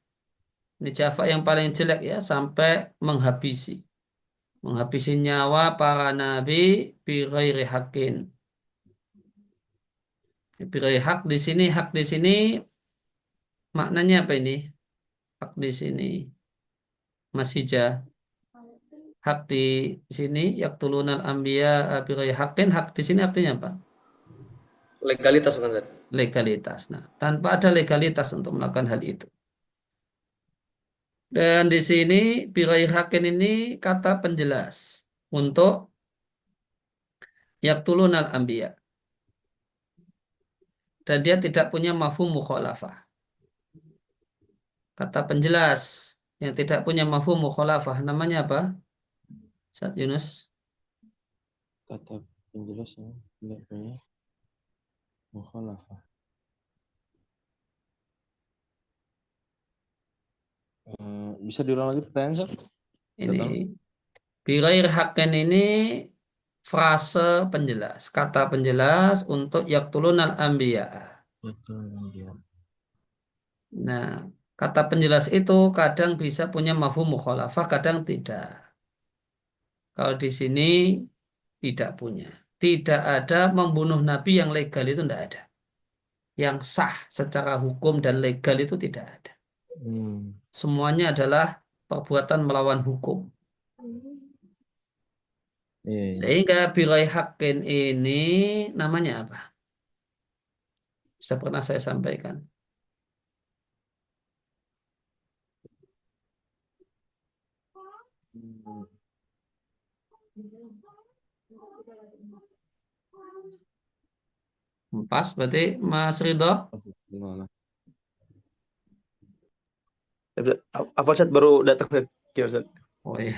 ini jafa yang paling jelek ya, sampai menghabisi nyawa para nabi bi ghairi haqqin. Bi ghairi hak di sini, hak di sini maknanya apa ini? Hak di sini masih hak di sini yaqtulunal anbiya bi ghairi haqqin, hak di sini artinya apa? Legalitas bukan Ustaz? Legalitas. Nah, tanpa ada legalitas untuk melakukan hal itu. Dan di sini bi ghairi haqqin ini kata penjelas untuk yaqtulunal anbiya, dan dia tidak punya mafhum mukhalafah. Kata penjelas yang tidak punya mafhum mukhalafah namanya apa? Ustaz Yunus. Kata penjelas yang tidak punya mukhalafah. Bisa diulang lagi pertanyaan, Ustaz? Ini Betul. bi ghairi haqqin ini frase penjelas, kata penjelas untuk yaqtulunal anbiya. Betul, dia. Nah, kata penjelas itu kadang bisa punya mafhum mukhalafah, kadang tidak. Kalau di sini tidak punya. tidak ada membunuh Nabi yang legal itu tidak ada. Yang sah secara hukum dan legal itu tidak ada. Hmm. Semuanya adalah perbuatan melawan hukum. Iya, iya. Sehingga birai haqqin ini namanya apa? Sudah pernah saya sampaikan. Hmm. Pas berarti Mas Ridho. Gimana? Apa Ustaz baru datang Ustaz? Iya, Ustaz. Oh iya,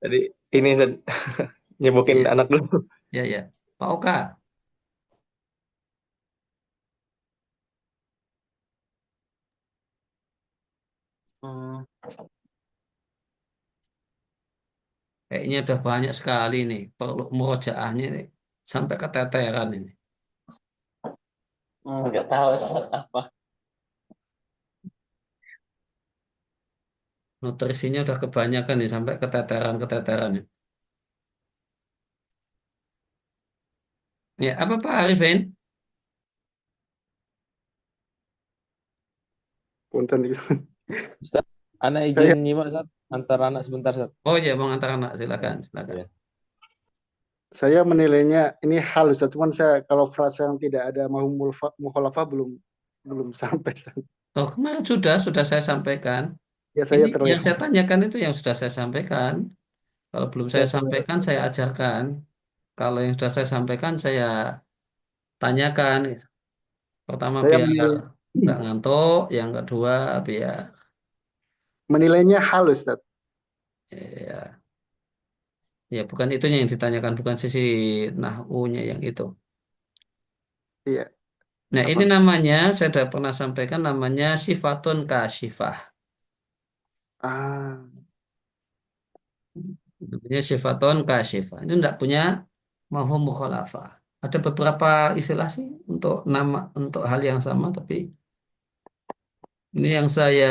Tadi ini Ustaz nyebokin iya, anak dulu. iya, iya. Pak Oka. Hmm, Kayaknya udah banyak sekali nih perlu murojaahnya nih. Sampai keteteran ini. nggak tahu Ustaz apa. Nutrisinya udah kebanyakan nih sampai keteteran-keteteran. Ya, apa Pak Arifin? Punten gitu. Ustaz, anak Saya izin nyimak Ustaz, antar anak sebentar Ustaz. Oh iya, Bang Antara anak, silakan, silakan. Iya. saya menilainya ini hal Ustaz, cuman saya kalau frasa yang tidak ada mukhalafah belum sampai Ustaz. Oh, kemarin sudah saya sampaikan. Ya Ini saya yang terlihat saya tanyakan itu yang sudah saya sampaikan. Kalau belum ya saya sampaikan, saya ajarkan. Kalau yang sudah saya sampaikan, saya tanyakan. Pertama saya biar nggak ngantuk, yang kedua biar menilainya hal Ustaz. ya, ya bukan itunya yang ditanyakan, bukan sisi nahwunya yang itu. Iya. Nah, Apa? ini namanya saya sudah pernah sampaikan namanya sifatun kasyifah. Ah, Namanya sifatun kasyifah. Ini tidak punya mafhum mukhalafah. Ada beberapa istilah sih untuk nama untuk hal yang sama, tapi ini yang saya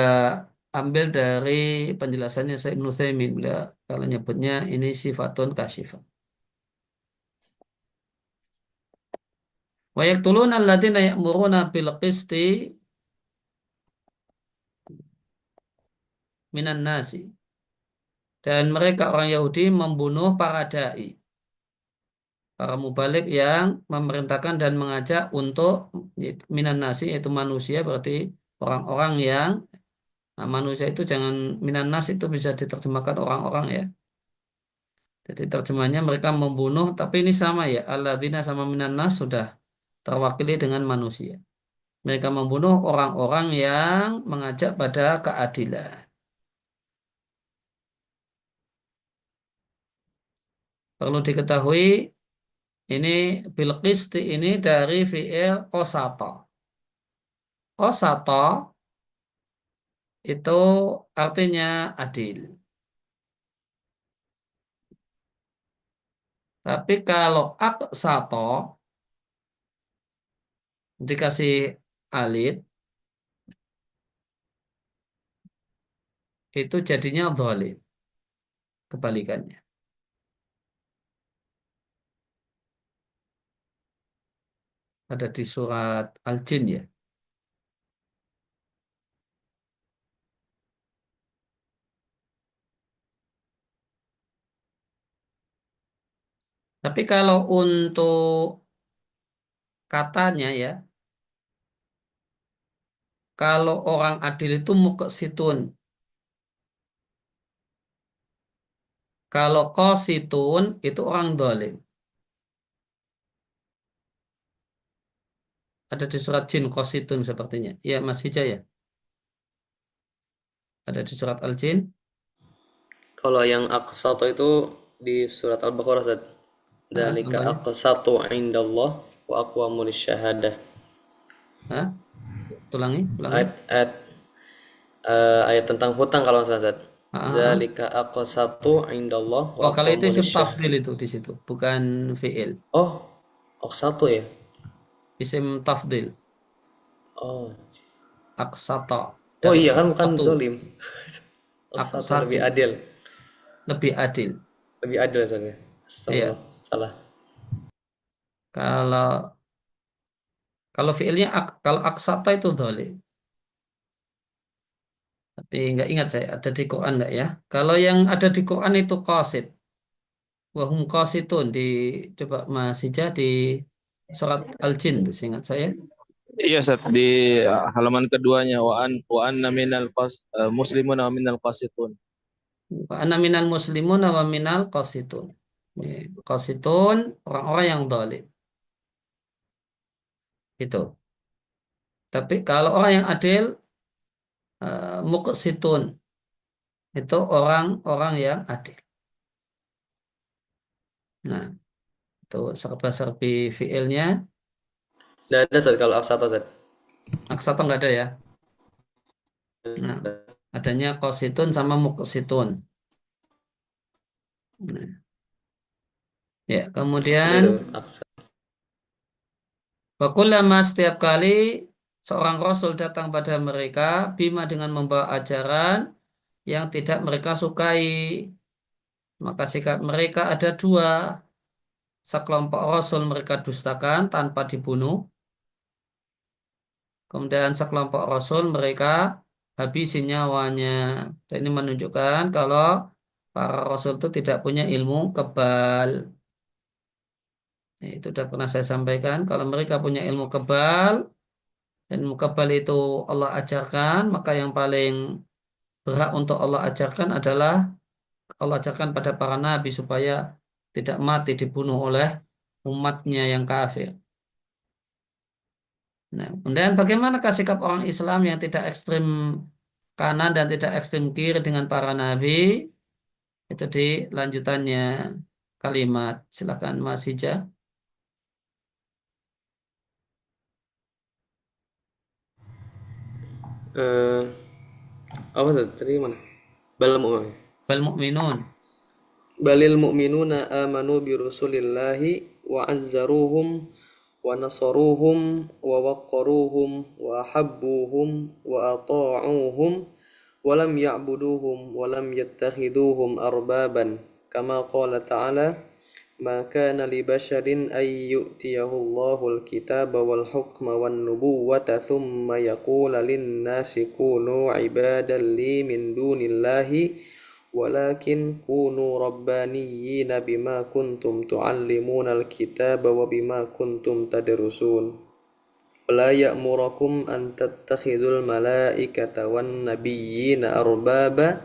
ambil dari penjelasannya Syekh Ibnu Utsaimin. Beliau kalau nyebutnya ini sifatun kasyifah. Wa yaqtuluna alladziina ya'muruna bil qisti minan nasi. Dan mereka orang Yahudi membunuh para dai, para mubalik yang memerintahkan dan mengajak untuk minan nasi yaitu manusia, berarti orang-orang yang nah, manusia itu jangan minan nas itu bisa diterjemahkan orang-orang ya. Jadi terjemahnya mereka membunuh, tapi ini sama ya. Alladzina sama minan nas sudah terwakili dengan manusia. Mereka membunuh orang-orang yang mengajak pada keadilan. Perlu diketahui ini bilqisti ini dari fi'il qasata. Qasata itu artinya adil. Tapi kalau aqsata dikasih alif itu jadinya zalim. Kebalikannya. Ada di surat Al-Jin ya. Tapi kalau untuk katanya ya, kalau orang adil itu muqsitun. Kalau qasitun itu orang zalim. Ada di surat Jin qasitun sepertinya. Ya, Mas Hijaya. Ada di surat Al-Jin. Kalau yang aqsatu itu di surat Al-Baqarah Ustaz. Dzalika Contohnya. aqsatu indallah wa aqwamu lisyahadah. Hah? Ulangi. Ayat ayat tentang hutang kalau nggak salah Ustaz. Ah. Dzalika aqsatu indallah wa Oh, kalau itu aqwamu isim lisyahadah. tafdil itu di situ, bukan fi'il. Oh, aqsatu ya? Isim tafdil. Oh. Aksata Oh dari iya kan bukan aksatu. zalim. Aqsatu lebih Aksatu adil. lebih adil. Lebih adil Ustaz ya. Iya. Astagfirullah. Salah. Kalau kalau fiilnya kalau aksata itu dolim. Tapi nggak ingat saya ada di Quran nggak ya. Kalau yang ada di Quran itu qasid. Wahum qasitun di coba Mas Hijah di surat Al-Jin itu seingat saya. Iya, Ustaz, di halaman keduanya wa anna minal muslimun wa minal qasitun. Wa anna minal muslimun wa minal qasitun. Ini, qasitun orang-orang yang dolim. Itu. Tapi kalau orang yang adil, muqsitun itu orang-orang yang adil. Nah, itu serba-serbi fiilnya. Nggak ada Ustaz kalau aksato Ustaz. Aksata nggak ada ya. Nah, adanya qasitun sama muqsitun. Nah, ya, Ada kemudian itu aksa. Wakullama setiap kali seorang rasul datang pada mereka bima dengan membawa ajaran yang tidak mereka sukai, maka sikap mereka ada dua. Sekelompok rasul mereka dustakan tanpa dibunuh, kemudian sekelompok rasul mereka habisi nyawanya. Dan ini menunjukkan kalau para rasul itu tidak punya ilmu kebal. Itu sudah pernah saya sampaikan. Kalau mereka punya ilmu kebal, dan ilmu kebal itu Allah ajarkan, maka yang paling berhak untuk Allah ajarkan adalah Allah ajarkan pada para nabi supaya tidak mati dibunuh oleh umatnya yang kafir. Nah, kemudian bagaimanakah sikap orang Islam yang tidak ekstrim kanan dan tidak ekstrim kiri dengan para nabi? Itu di lanjutannya kalimat. Silakan Mas Hija. Eh, apa Ustaz? Tadi mana? Bal mu'min. Bal mu'minun. Balil mu'minuna amanu bi rusulillahi wa azzaruhum wa nasaruhum wa waqqaruhum wa habbuhum wa ata'uhum wa lam ya'buduhum wa lam yattakhiduhum arbaban kama qala ta'ala ma kana li basharin ay yu'tiyahu Allahul kitaba wal hukma wan nubuwwata thumma yaqula lin nasi kunu ibadan li min dunillahi walakin kunu rabbaniyina bima kuntum tuallimuna alkitaba wa bima kuntum tadrusun wala ya'murakum an tattakhidul malaikata wan nabiyyina arbaba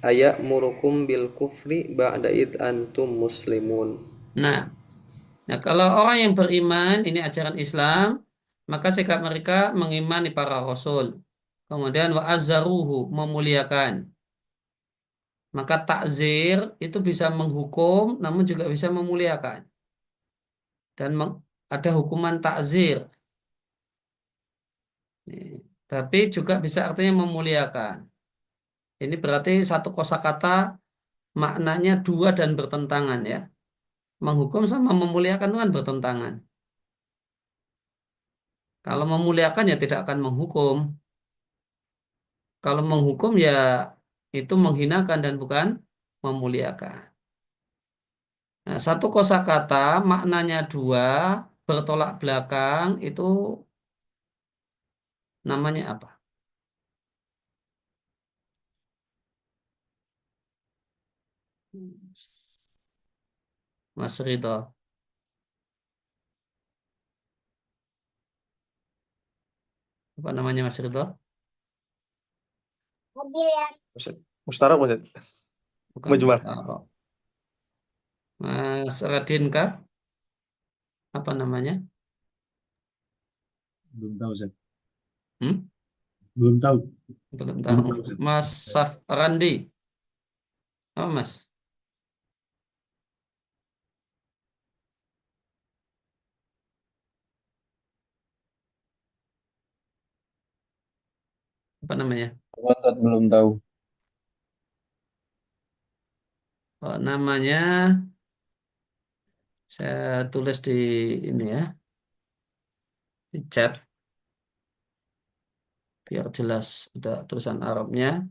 aya'murukum bil kufri ba'da id antum muslimun. Nah, kalau orang yang beriman, ini ajaran Islam, maka sikap mereka mengimani para rasul. Kemudian wa azzaruhu, memuliakan. Maka takzir itu bisa menghukum, namun juga bisa memuliakan. Dan ada hukuman takzir. Tapi juga bisa artinya memuliakan. Ini berarti satu kosakata maknanya dua dan bertentangan ya. Menghukum sama memuliakan itu kan bertentangan. Kalau memuliakan ya tidak akan menghukum. Kalau menghukum ya itu menghinakan dan bukan memuliakan. Nah, satu kosakata maknanya dua, bertolak belakang itu namanya apa? Mas Ridho. Apa namanya Mas Ridho? Ustaz. Mustarak Ustaz. Bukan Mujmal. Mustarok. Mas Radin kah? Apa namanya? Belum tahu, Ustaz. Hmm? Belum tahu. Belum Belum tahu. tahu, Ustaz. Mas Randi. Apa Mas? Apa namanya? Ustaz, belum tahu. Oh, namanya saya tulis di ini ya, di chat biar jelas ada tulisan Arabnya.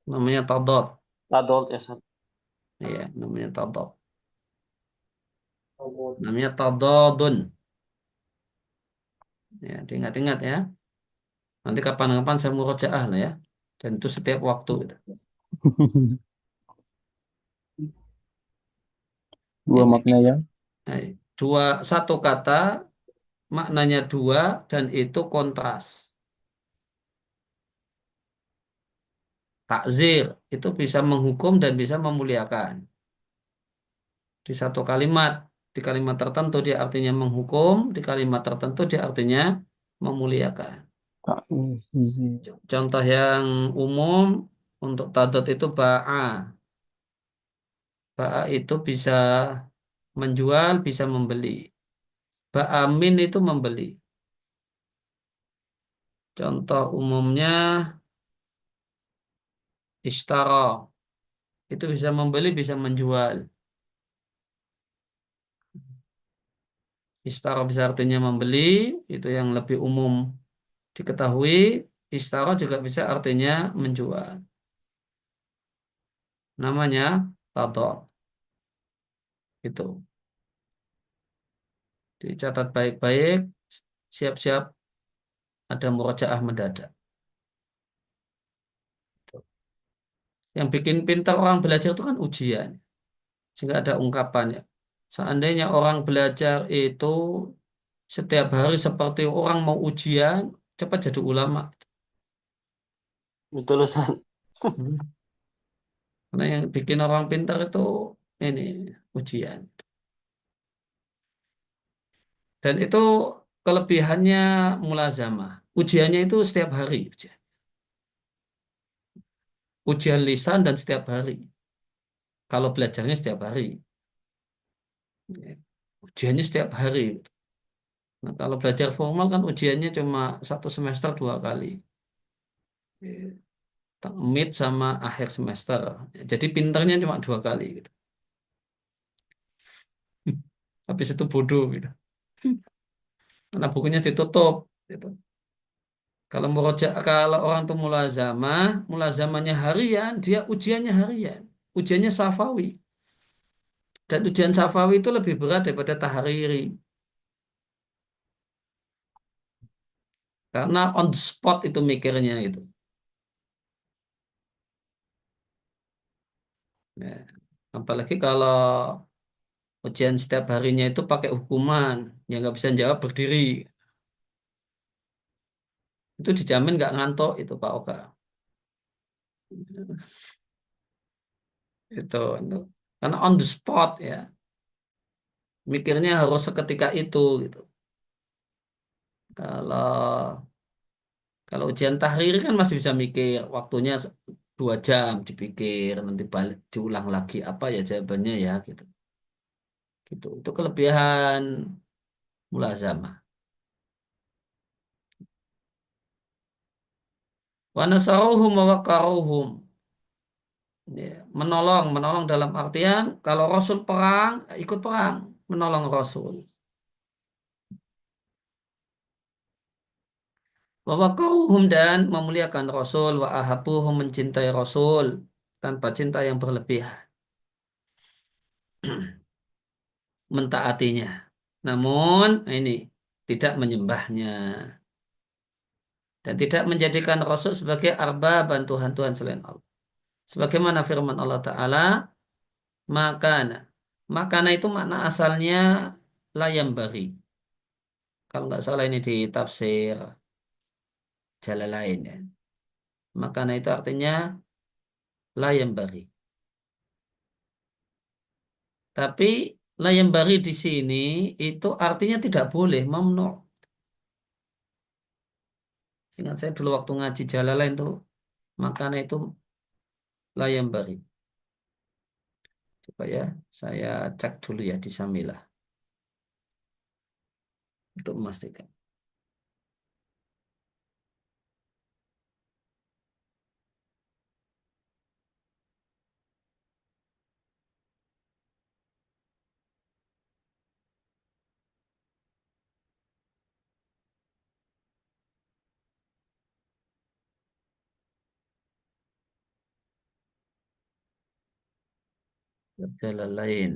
Namanya Tadot. Adult ya Ustaz. Iya, namanya tadad. Namanya tadadun. Ya, diingat-ingat ya. Nanti kapan-kapan saya murojaah lah ya. Dan itu setiap waktu gitu. Dua Ini makna ya. dua satu kata maknanya dua dan itu kontras. Takzir itu bisa menghukum dan bisa memuliakan. Di satu kalimat, di kalimat tertentu dia artinya menghukum, di kalimat tertentu dia artinya memuliakan. Takzir. Contoh yang umum untuk tadad itu ba'a. Ba'a itu bisa menjual, bisa membeli. Ba'amin itu membeli. Contoh umumnya ishtara. Itu bisa membeli, bisa menjual. Ishtara bisa artinya membeli, itu yang lebih umum diketahui. Ishtara juga bisa artinya menjual. Namanya tadad. Itu. Dicatat baik-baik, siap-siap ada murojaah mendadak. Yang bikin pintar orang belajar itu kan ujian. Sehingga ada ungkapan ya. Seandainya orang belajar itu setiap hari seperti orang mau ujian, cepat jadi ulama. Betul Ustaz. Hmm. Karena yang bikin orang pintar itu ini ujian. Dan itu kelebihannya mulazamah. Ujiannya itu setiap hari. Ujian lisan dan setiap hari. Kalau belajarnya setiap hari. Ujiannya setiap hari. Nah, kalau belajar formal kan ujiannya cuma satu semester dua kali. Mid sama akhir semester. Jadi pinternya cuma dua kali gitu. Habis itu bodoh gitu. Karena bukunya ditutup gitu. Kalau orang tuh mulazamah, mulazamahnya harian, dia ujiannya harian. Ujiannya safawi. Dan ujian safawi itu lebih berat daripada tahariri. Karena on the spot itu mikirnya itu. Ya. Apalagi kalau ujian setiap harinya itu pakai hukuman. Yang nggak bisa jawab berdiri. Itu dijamin nggak ngantuk itu Pak Oka. Itu. Karena on the spot ya. Mikirnya harus seketika itu gitu. Kalau kalau ujian tahrir kan masih bisa mikir, waktunya 2 jam dipikir, nanti balik diulang lagi apa ya jawabannya ya gitu. Gitu. Itu kelebihan mulazamah. Wa nasaruhum wa waqaruhum. Ya, menolong dalam artian kalau Rasul perang, ikut perang, menolong Rasul. Wa waqaruhum dan memuliakan Rasul, wa ahabuhum mencintai Rasul tanpa cinta yang berlebihan. Mentaatinya. Namun ini tidak menyembahnya dan tidak menjadikan Rasul sebagai arba dan Tuhan-Tuhan selain Allah. Sebagaimana firman Allah Ta'ala, makana. Makana itu makna asalnya layam bari. Kalau nggak salah ini di tafsir Jalalain ya. Makana itu artinya layam bari. Tapi layam bari di sini itu artinya tidak boleh, mamnu. Ingat saya dulu waktu ngaji Jalalain tuh, makana itu layam bari. Coba ya, saya cek dulu ya di Samilah untuk memastikan. Jalan lain.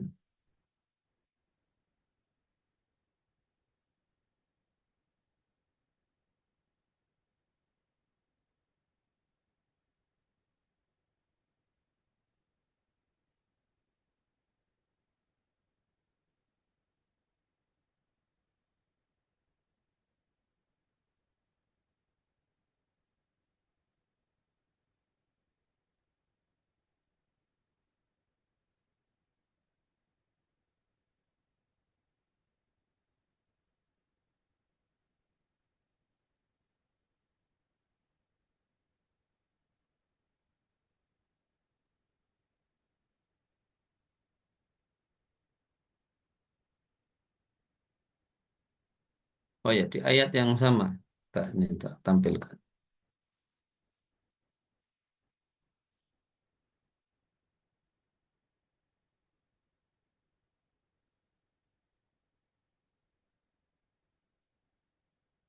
Oh ya, di ayat yang sama. Kak, ini tak tampilkan.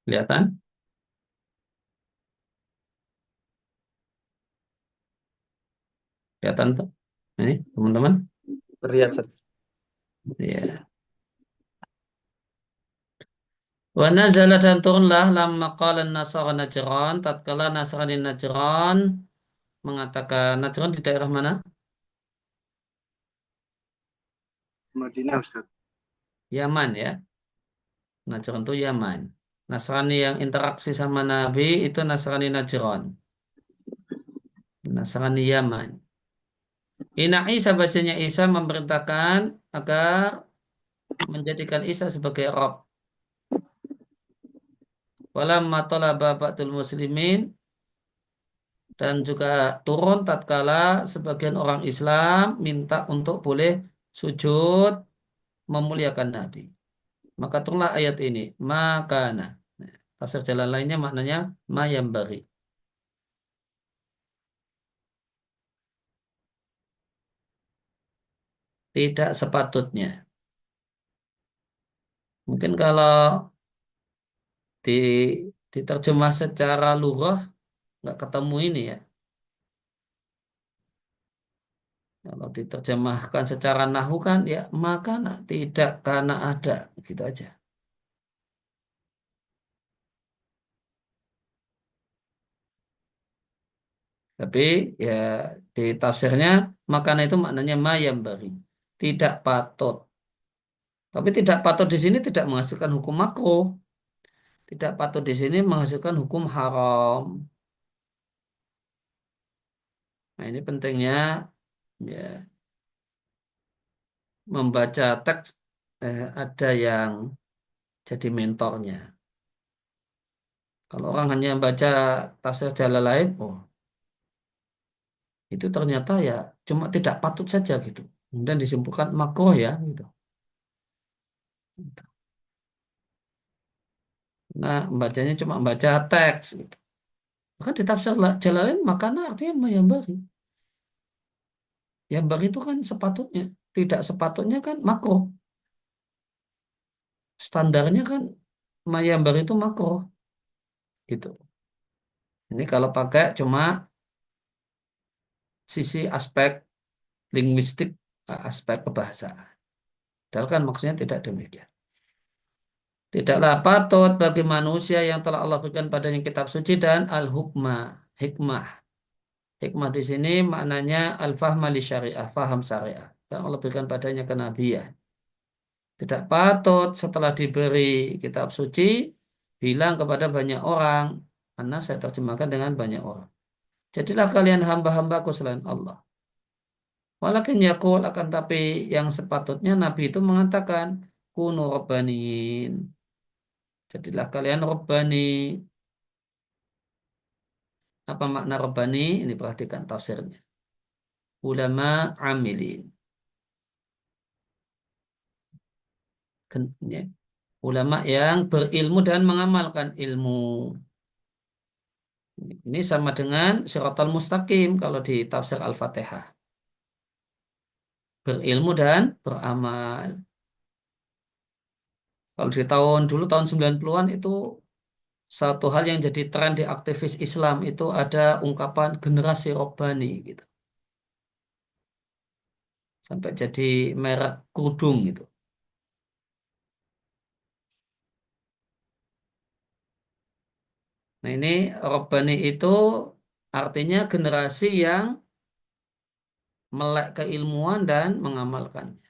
Kelihatan? Kelihatan tuh? Ini, teman-teman? Terlihat, Ustaz. Ya. Wa nazala dan turunlah lamma qala Nasara Najran tatkala Nasrani Najran mengatakan Najran di daerah mana? Madinah Ustaz. Yaman ya. Najran itu Yaman. Nasrani yang interaksi sama Nabi itu Nasrani Najran. Nasrani Yaman. Ina Isa bahasanya Isa memerintahkan agar menjadikan Isa sebagai Rabb. Walamma talaba ba'dul muslimin dan juga turun tatkala sebagian orang Islam minta untuk boleh sujud memuliakan Nabi. Maka turunlah ayat ini. Makana. Tafsir jalan lainnya maknanya mayambari. Tidak sepatutnya. Mungkin kalau di, diterjemah secara lughah nggak ketemu ini ya. Kalau diterjemahkan secara nahwu kan ya makana tidak karena ada gitu aja. Tapi ya di tafsirnya makana itu maknanya mayambari. Tidak patut. Tapi tidak patut di sini tidak menghasilkan hukum makruh. Tidak patut di sini menghasilkan hukum haram. Nah, ini pentingnya ya membaca teks ada yang jadi mentornya. Kalau orang hanya baca tafsir Jalalain, oh itu ternyata ya cuma tidak patut saja gitu. Kemudian disimpulkan makruh ya gitu. Nah, bacanya cuma baca teks gitu. Maka di tafsir Jalalain makana artinya mayambari. Yambari itu kan sepatutnya, tidak sepatutnya kan makruh. Standarnya kan mayambari itu makruh gitu. Ini kalau pakai cuma sisi aspek linguistik, aspek kebahasaan. Padahal kan maksudnya tidak demikian. Tidaklah patut bagi manusia yang telah Allah berikan padanya kitab suci dan al-hukmah, hikmah. Hikmah di sini maknanya al-fahma li syariah, faham syariah. Yang Allah berikan padanya kenabian. Tidak patut setelah diberi kitab suci bilang kepada banyak orang, karena saya terjemahkan dengan banyak orang. Jadilah kalian hamba-hambaku selain Allah. Walakin yakul akan tapi yang sepatutnya Nabi itu mengatakan kunu robbaniin. Jadilah kalian robbani. Apa makna robbani? Ini perhatikan tafsirnya. Ulama amilin. Ya. Ulama yang berilmu dan mengamalkan ilmu. Ini sama dengan Siratal Mustaqim kalau di tafsir Al-Fatihah. Berilmu dan beramal. Kalau di tahun dulu tahun 90-an itu satu hal yang jadi tren di aktivis Islam itu ada ungkapan generasi Robbani gitu. sampai jadi merek kerudung gitu. Nah ini Rabbani itu artinya generasi yang melek keilmuan dan mengamalkannya.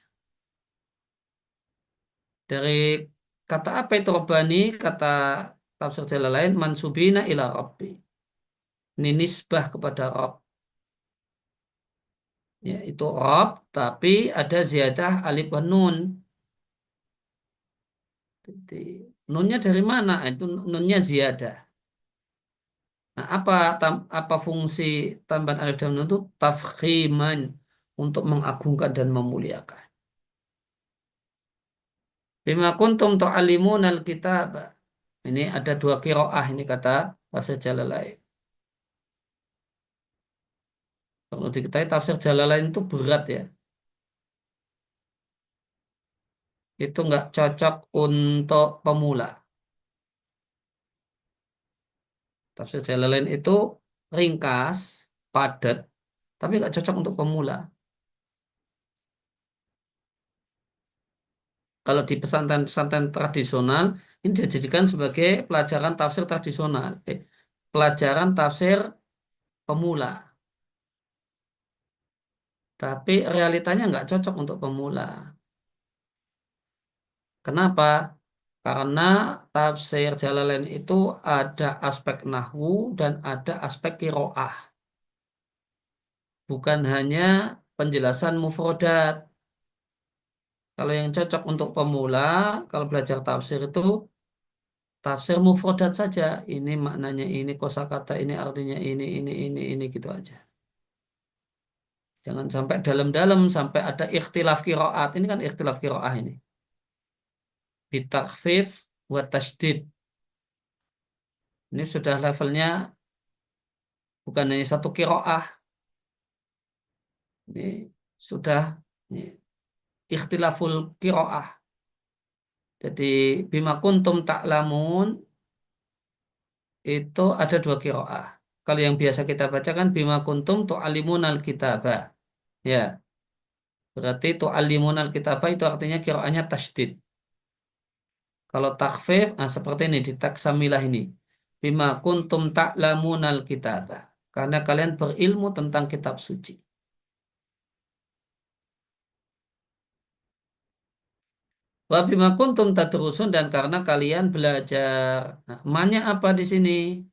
Dari kata apa itu Rabbani? Kata tafsir Jalalain mansubina ila Rabbi. Ini nisbah kepada Rabb. Ya, itu Rabb tapi ada ziyadah alif wa nun. Jadi, nunnya dari mana? Itu nunnya ziyadah. Nah, apa fungsi tambahan alif dan nun itu? Tafkhiman, untuk mengagungkan dan memuliakan. Bima kuntum tu'allimuna al-kitab. Ini ada dua qiraah ini kata tafsir Jalalain. Kalau diketahui tafsir Jalalain itu berat ya. Itu nggak cocok untuk pemula. Tafsir Jalalain itu ringkas, padat, tapi nggak cocok untuk pemula. Kalau di pesantren-pesantren tradisional, ini dijadikan sebagai pelajaran tafsir tradisional. Pelajaran tafsir pemula. Tapi realitanya nggak cocok untuk pemula. Kenapa? Karena tafsir Jalalain itu ada aspek nahwu dan ada aspek kiroah. Bukan hanya penjelasan mufrodat. Kalau yang cocok untuk pemula, kalau belajar tafsir itu tafsir mufrodat saja. Ini maknanya ini, kosakata ini artinya ini gitu aja. Jangan sampai dalam-dalam sampai ada ikhtilaf kiroat. Ini kan ikhtilaf kiroah ini. Bitakhfif wa tasydid. Ini sudah levelnya bukan hanya satu kiroah. Ini sudah ini, ikhtilaful kiroah. Jadi bima kuntum ta'lamun itu ada dua kiroah. Kalau yang biasa kita bacakan bima kuntum tu'alimun al-kitabah. Ya, berarti tu'alimun al-kitabah itu artinya kiroahnya tasydid. Kalau takhfif, nah seperti ini di taksamilah ini. Bima kuntum ta'lamun al-kitabah. Karena kalian berilmu tentang kitab suci. Wa bima kuntum tadrusun dan karena kalian belajar. Nah, mannya apa di sini?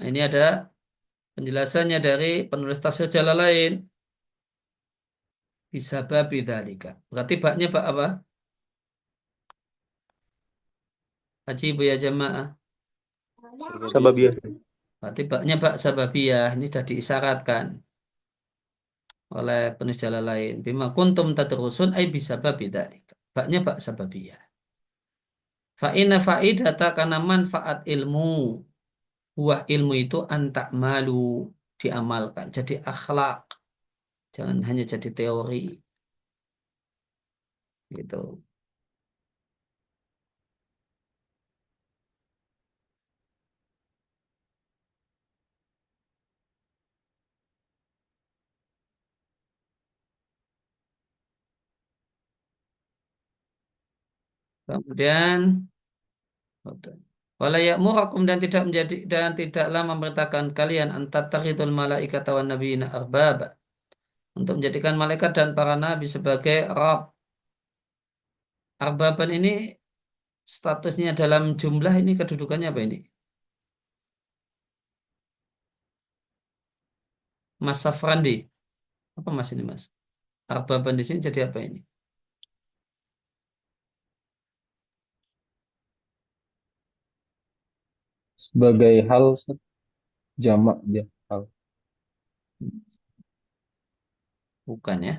Nah, ini ada penjelasannya dari penulis tafsir Jalalain. Bisa babi dzalika. Berarti baknya bak apa? Haji bu ya jamaah. Sababiyah. Berarti baknya bak sababiyah. Ini sudah diisyaratkan oleh penulis Jalalain. Bima kuntum tadrusun ay bisa babi dzalika. Baknya bak sababiyah. Fa'ina fa'idata karena manfaat ilmu. Buah ilmu itu antak malu diamalkan. Jadi akhlak. Jangan hanya jadi teori. Gitu. Kemudian wala ya'murakum dan tidak menjadi dan tidaklah memerintahkan kalian antattakhidul malaikata wan nabiyina arbaba untuk menjadikan malaikat dan para nabi sebagai Rabb. Arbaban ini statusnya dalam jumlah ini kedudukannya apa ini? Mas Safrandi. Apa Mas ini Mas? Arbaban di sini jadi apa ini? Sebagai hal jamak dia hal. Bukan ya.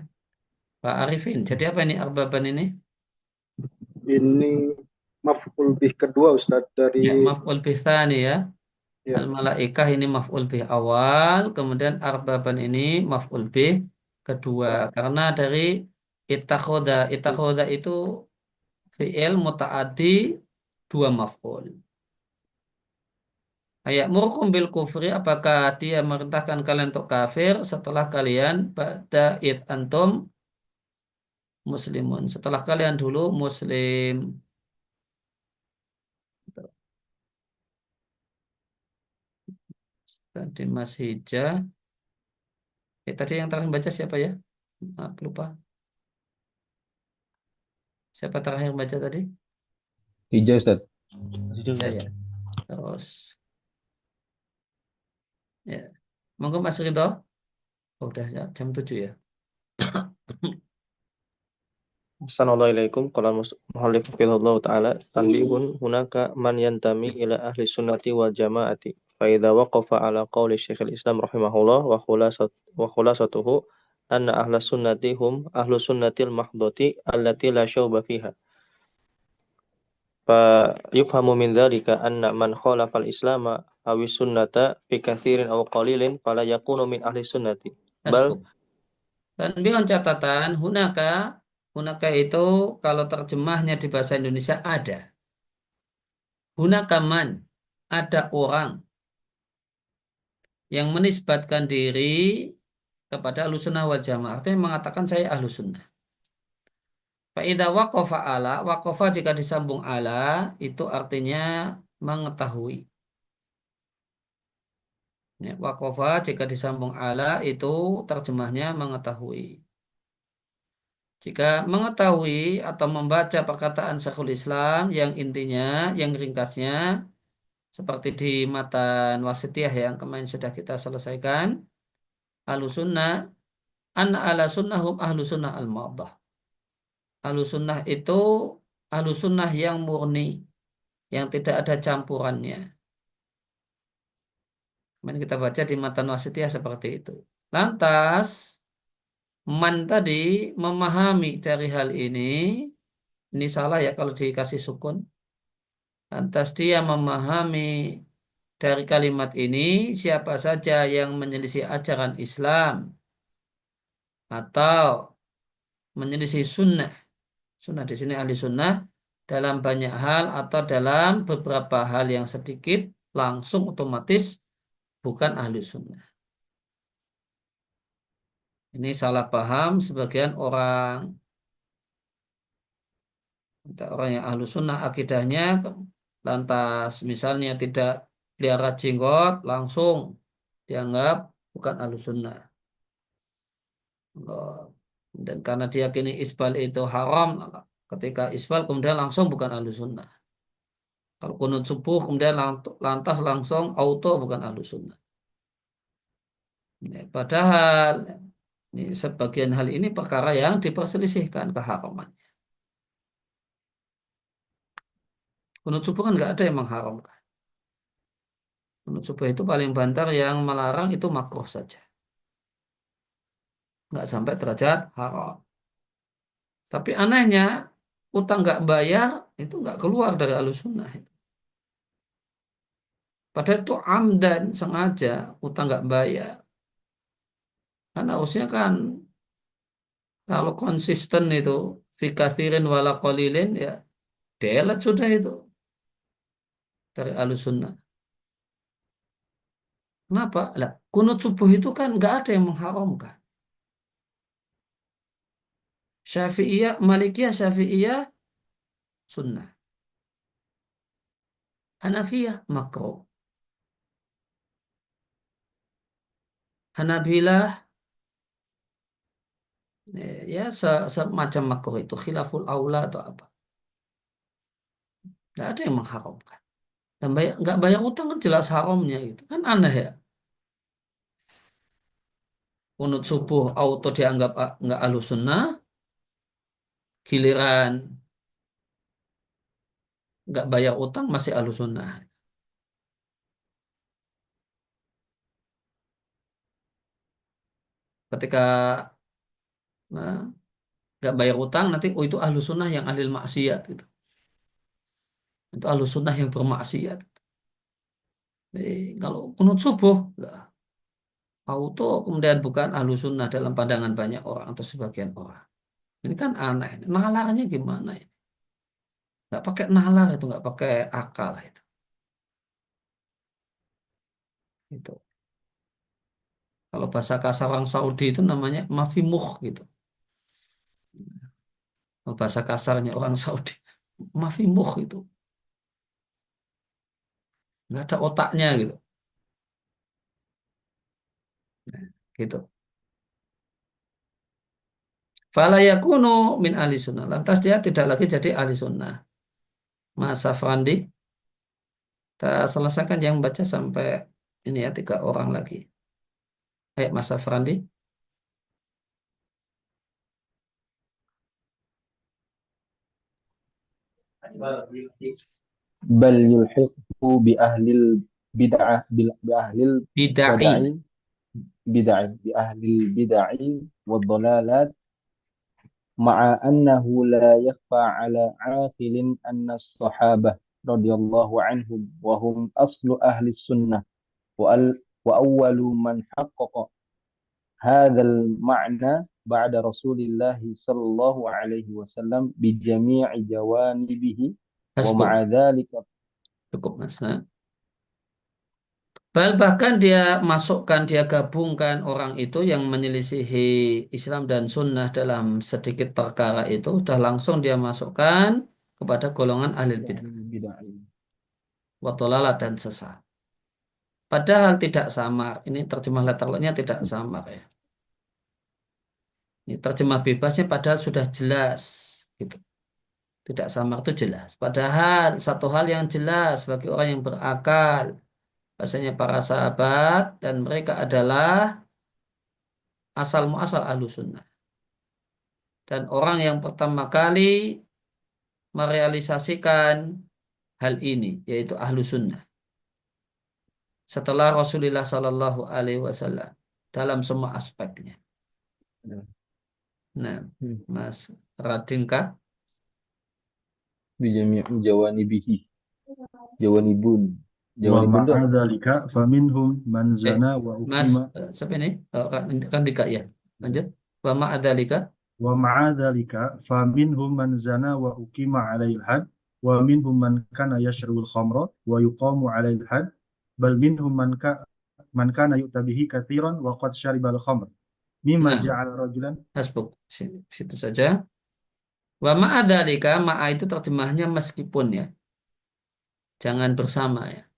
Pak Arifin. Jadi apa ini Arbaban ini? Ini maf'ul bih kedua Ustadz dari Ya, maf'ul bih tsani ya. ya, Al-malaikah ini maf'ul bih awal, kemudian arbaban ini maf'ul bih kedua. Karena dari itakhoda itu fi'il muta'addi dua maf'ul. Ayat murukum bil kufri, apakah dia merintahkan kalian untuk kafir setelah kalian ba'da id antum muslimun, setelah kalian dulu muslim. Tadi Mas Hijah. Tadi yang terakhir baca siapa ya? Maaf, lupa. Siapa terakhir baca tadi? Hijau Ustaz. Saya. Terus ya. Monggo Mas Ridho. Oh, udah ya, jam 7 ya. Assalamualaikum. Qala muhallif fillallahu ta'ala tanbihun hunaka man yantami ila ahli sunnati wal jama'ati fa idza waqafa ala qawli Syekhul Islam rahimahullah wa khulasatuhu anna ahla sunnati hum ahlu sunnatil mahdati allati la syauba fiha fa yufhamu min dzalika anna man khalafa al-islama aw sunnata fi katsirin aw qalilin fala yakunu min ahli sunnati bal Hasbuk. Dan bilang catatan, hunaka itu kalau terjemahnya di bahasa Indonesia ada. Hunaka man, ada orang yang menisbatkan diri kepada Ahlussunnah wal Jamaah. Artinya mengatakan saya Ahlussunnah. Fa'idha waqafa ala, waqafa jika disambung ala, itu artinya mengetahui. Ya, waqafa jika disambung ala, itu terjemahnya mengetahui. Jika mengetahui atau membaca perkataan Syekhul Islam yang intinya, yang ringkasnya, seperti di matan Wasitiyah yang kemarin sudah kita selesaikan, Ahlussunnah, anna ala sunnahum ahlussunnah al-madah. Ahlussunnah itu ahlussunnah yang murni, yang tidak ada campurannya. Kemarin kita baca di matan Wasitiyah seperti itu. Lantas, man tadi memahami dari hal ini salah ya kalau dikasih sukun. Lantas dia memahami dari kalimat ini siapa saja yang menyelisih ajaran Islam atau menyelisih sunnah. Sunnah di sini ahli sunnah dalam banyak hal atau dalam beberapa hal yang sedikit langsung otomatis bukan ahli sunnah. Ini salah paham sebagian orang. Ada orang yang ahlu sunnah akidahnya lantas misalnya tidak pelihara jenggot langsung dianggap bukan ahlu sunnah. Dan karena diyakini isbal itu haram, ketika isbal kemudian langsung bukan ahlu sunnah. Kalau kunut subuh kemudian lantas langsung auto bukan ahlu sunnah. Ya, padahal ini sebagian hal ini perkara yang diperselisihkan keharamannya. Kunut subuh kan nggak ada yang mengharamkan. Kunut subuh itu paling bantar yang melarang itu makruh saja. Nggak sampai derajat haram. Tapi anehnya, utang nggak bayar itu nggak keluar dari Ahlussunnah. Padahal itu amdan, sengaja, utang nggak bayar. Karena harusnya kan, kalau konsisten itu, fikathirin wala qalilin, ya delet sudah itu dari Ahlussunnah. Kenapa? Lah, kunut subuh itu kan nggak ada yang mengharamkan. Syafi'iyah, Malikiyah, Syafi'iyah, sunnah. Hanafiyah, makruh. Hanabilah, ya semacam makruh itu, khilaful aula atau apa. Nggak ada yang mengharamkan. Dan nggak bayar utang kan jelas haramnya gitu. Kan aneh ya. Kunut subuh auto dianggap nggak ahlus sunnah. Giliran nggak bayar utang masih ahlus sunnah. Ketika nah, nggak bayar utang nanti oh itu ahlus sunnah yang ahli maksiat gitu. Itu ahlus sunnah yang bermaksiat. Kalau kunut subuh nggak auto kemudian bukan ahlus sunnah dalam pandangan banyak orang atau sebagian orang. Ini kan aneh. Nalarnya gimana ya? Nggak pakai nalar itu, nggak pakai akal itu. Itu. Kalau bahasa kasar orang Saudi itu namanya mafimukh gitu. Kalau bahasa kasarnya orang Saudi, mafimukh itu. Nggak ada otaknya gitu. Nah, gitu. Fala yakunu min ahli sunnah. Lantas dia tidak lagi jadi ahli sunnah. Mas Safrandi, kita selesaikan yang baca sampai ini ya 3 orang lagi. Mas Safrandi. بل يلحقه بأهل البدعة بأهل Bid'ai. بأهل البدع والضلالات مع أنه لا يخفى على عاقل أن الصحابة رضي الله عنهم وهم أصل أهل السنة وأول من حقق هذا المعنى بعد رسول الله صلى الله عليه وسلم بجميع جوانبه ومع Hasbuk. ذلك Cukup Mas. Nah. Bahkan dia gabungkan orang itu yang menyelisihi Islam dan Sunnah dalam sedikit perkara itu, sudah langsung dia masukkan kepada golongan ahli أهل bidah, البدع wa dhalalah dan sesat. Padahal tidak samar. Ini terjemah letternya tidak samar ya. Ini terjemah bebasnya padahal sudah jelas gitu. Tidak samar itu jelas. Padahal satu hal yang jelas bagi orang yang berakal, bahasanya para sahabat dan mereka adalah asal muasal ahlu sunnah. Dan orang yang pertama kali merealisasikan hal ini, yaitu ahlu sunnah. Setelah Rasulullah Sallallahu Alaihi Wasallam dalam semua aspeknya. Nah, Mas Radinka, بجميع جوانبه جوانبون ومع itu ذلك فمنهم من eh, زنى Mas, وأقيم siapa ini? Randika ya. Lanjut. Wa ma'adhalika. ومع ذلك فمنهم من زنى وأقيم عليه الحد ومنهم من كان يشرب الخمر ويقام عليه الحد بل منهم من كان يؤتى به كثيرا وقد شرب الخمر مما Nah, جعل رجلا hasbuk. Situ saja. Wa ma'adhalika, ma'a itu terjemahnya meskipun ya. Jangan bersama ya.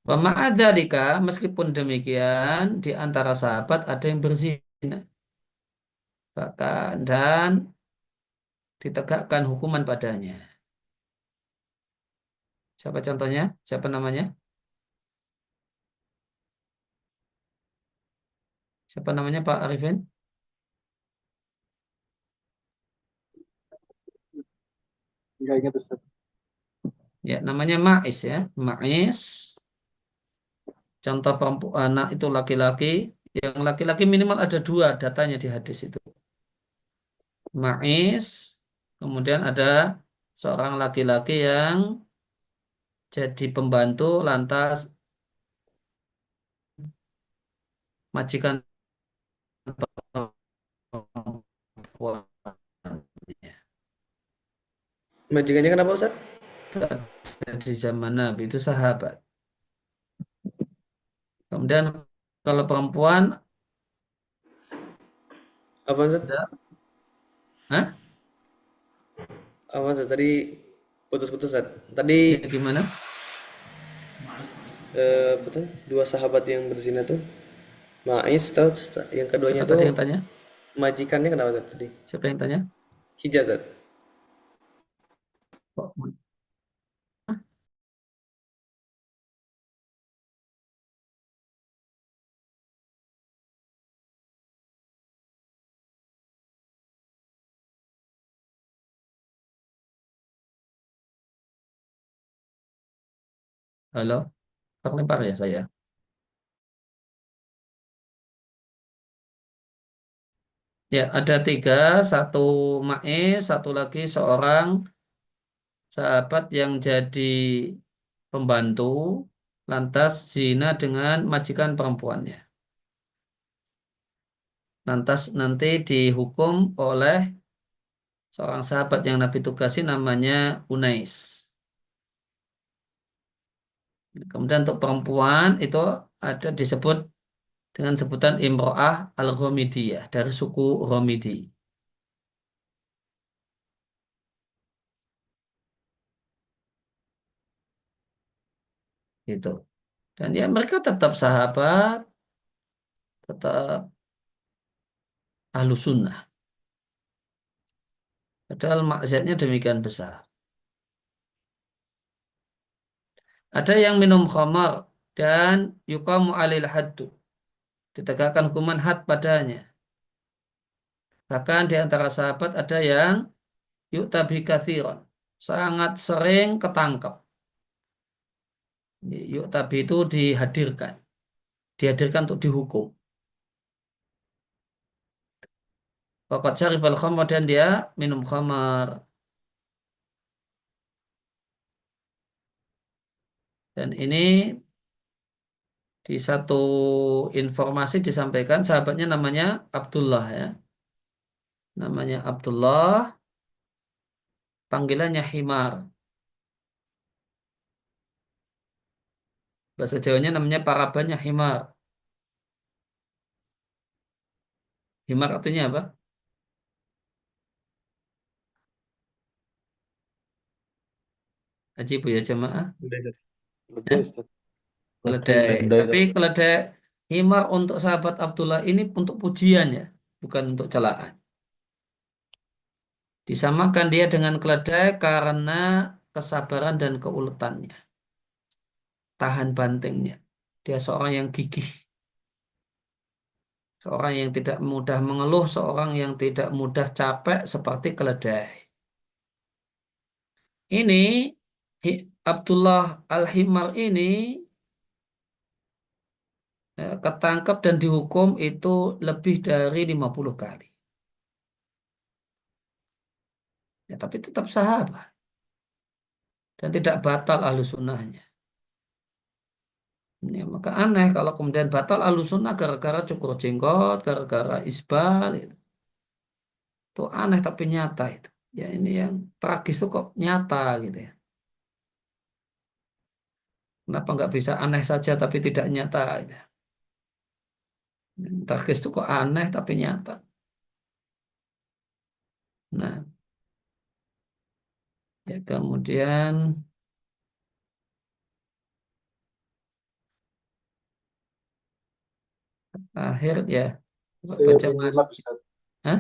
Wa ma'adzalika, meskipun demikian di antara sahabat ada yang berzina. Bahkan dan ditegakkan hukuman padanya. Siapa contohnya? Siapa namanya? Siapa namanya Pak Arifin? Enggak ingat Ustaz. Ya, namanya Ma'is ya. Ma'is. Contoh perempuan anak itu laki-laki. Yang laki-laki minimal ada 2 datanya di hadis itu. Ma'is. Kemudian ada seorang laki-laki yang jadi pembantu lantas majikan perempuannya. Majikannya kenapa Ustaz? Itu ada di zaman Nabi itu sahabat. Kemudian kalau perempuan Apa Ustaz? ada, hah? Apa Ustaz? Tadi putus-putus Ustaz. Tadi Ya, gimana? apa tuh? 2 sahabat yang berzina tuh. Ma'is terus yang keduanya Siapa tadi tuh yang tanya? majikannya kenapa Ustaz tadi? Siapa yang tanya? Hijaz Ustaz. Halo, terlempar ya saya. Ya, ada 3, satu Ma'is, satu lagi seorang sahabat yang jadi pembantu, lantas zina dengan majikan perempuannya. Lantas nanti dihukum oleh seorang sahabat yang Nabi tugasi namanya Unais. Kemudian untuk perempuan itu ada disebut dengan sebutan imro'ah al-Ghamidiyah dari suku Ghamidi. Gitu. Dan ya mereka tetap sahabat, tetap ahlu sunnah. Padahal maksiatnya demikian besar. Ada yang minum khamar dan yuqamu alil haddu. Ditegakkan hukuman had padanya. Bahkan di antara sahabat ada yang yu'tabi kathiron. Sangat sering ketangkep. Yu'tabi itu dihadirkan. Dihadirkan untuk dihukum. Waqad syaribal khamar dan dia minum khamar. Dan ini di satu informasi disampaikan sahabatnya namanya Abdullah ya. Namanya Abdullah, panggilannya Himar. Bahasa Jawanya namanya parabannya Himar. Himar artinya apa? Ajib ya jemaah. Lebih Ya, Ustaz. keledai. Keledai, Tapi keledai Himar untuk sahabat Abdullah ini untuk pujian ya, bukan untuk celaan. Disamakan dia dengan keledai karena kesabaran dan keuletannya, tahan bantingnya. Dia seorang yang gigih, seorang yang tidak mudah mengeluh, seorang yang tidak mudah capek seperti keledai. Ini Abdullah Al-Himar ini ketangkep dan dihukum itu lebih dari 50 kali. Ya, tapi tetap sahabat dan tidak batal ahlu sunnahnya. Ya, maka aneh kalau kemudian batal ahlu sunnah gara-gara cukur jenggot, gara-gara isbal. Itu aneh tapi nyata itu. Ya ini yang tragis itu kok nyata gitu ya. Kenapa nggak bisa aneh saja tapi tidak nyata gitu ya. Tragis itu kok aneh tapi nyata. Nah, ya kemudian akhir ya Saya baca belum Mas. nyimak Ustaz. Hah?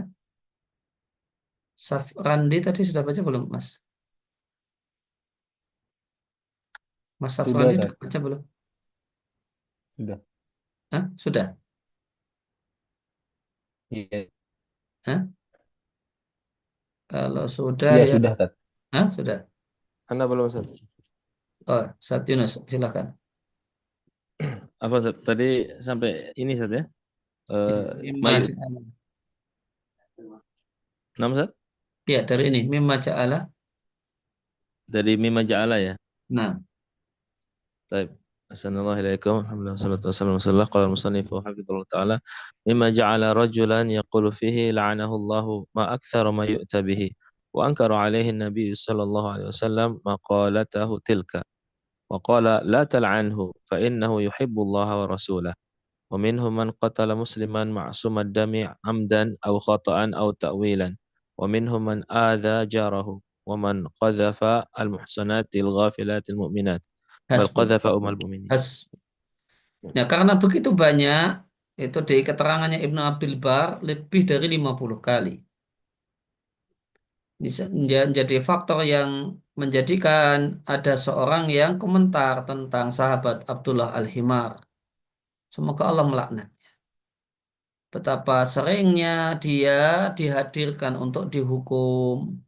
Safrandi tadi sudah baca belum Mas? Mas sudah, Safrandi Ustaz. sudah baca belum? Sudah. Hah? Sudah? Iya, Hah? Kalau sudah iya ya, sudah, Ustaz. hah? Sudah. Anda belum Ustaz? Oh, Saat Yunus, silakan. Apa Ustaz? Tadi sampai ini Ustaz ya? Mimma Mayu. ja'ala. Nama Ustaz? Ya, dari ini mimma ja'ala. Dari Mimma Ja'ala ya. Nah, Taib. Assalamualaikum. Alhamdulillah wassalatu wassalamu ala Rasulillah. Qala al-musannif hafizallahu ta'ala mimma ja'ala rajulan yaqulu fihi la'anahu Allahu ma aktsara ma yu'ta bihi wa ankara alaihi an-nabiy sallallahu alaihi wasallam maqalatahu tilka wa qala la tal'anhu fa innahu yuhibbu Allah wa rasulahu wa minhum man qatala musliman ma'sum ad-dami 'amdan aw khata'an aw ta'wilan wa minhum man adha jarahu wa man qadhafa al-muhsanati al-ghafilati al-mu'minat bal hasbu. qadhafa umal mu'minin. Has. Ya, karena begitu banyak, itu di keterangannya Ibnu Abdul Bar lebih dari 50 kali. Jadi faktor yang menjadikan ada seorang yang komentar tentang sahabat Abdullah Al-Himar. Semoga Allah melaknat. Betapa seringnya dia dihadirkan untuk dihukum.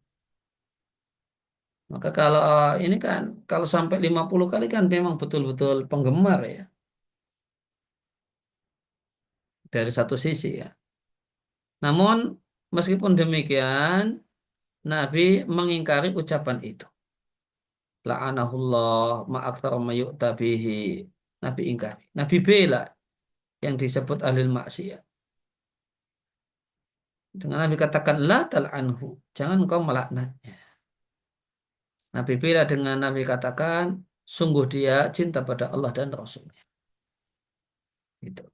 Maka kalau ini kan, kalau sampai 50 kali kan memang betul-betul penggemar ya. Dari satu sisi ya. Namun meskipun demikian, Nabi mengingkari ucapan itu. La'anahullah ma'aktsara ma yu'ta bihi. Nabi ingkari. Nabi bela yang disebut ahli maksiat. Dengan Nabi katakan la tal'anhu. Jangan kau melaknatnya. Nabi bela dengan Nabi katakan sungguh dia cinta pada Allah dan Rasulnya. Gitu.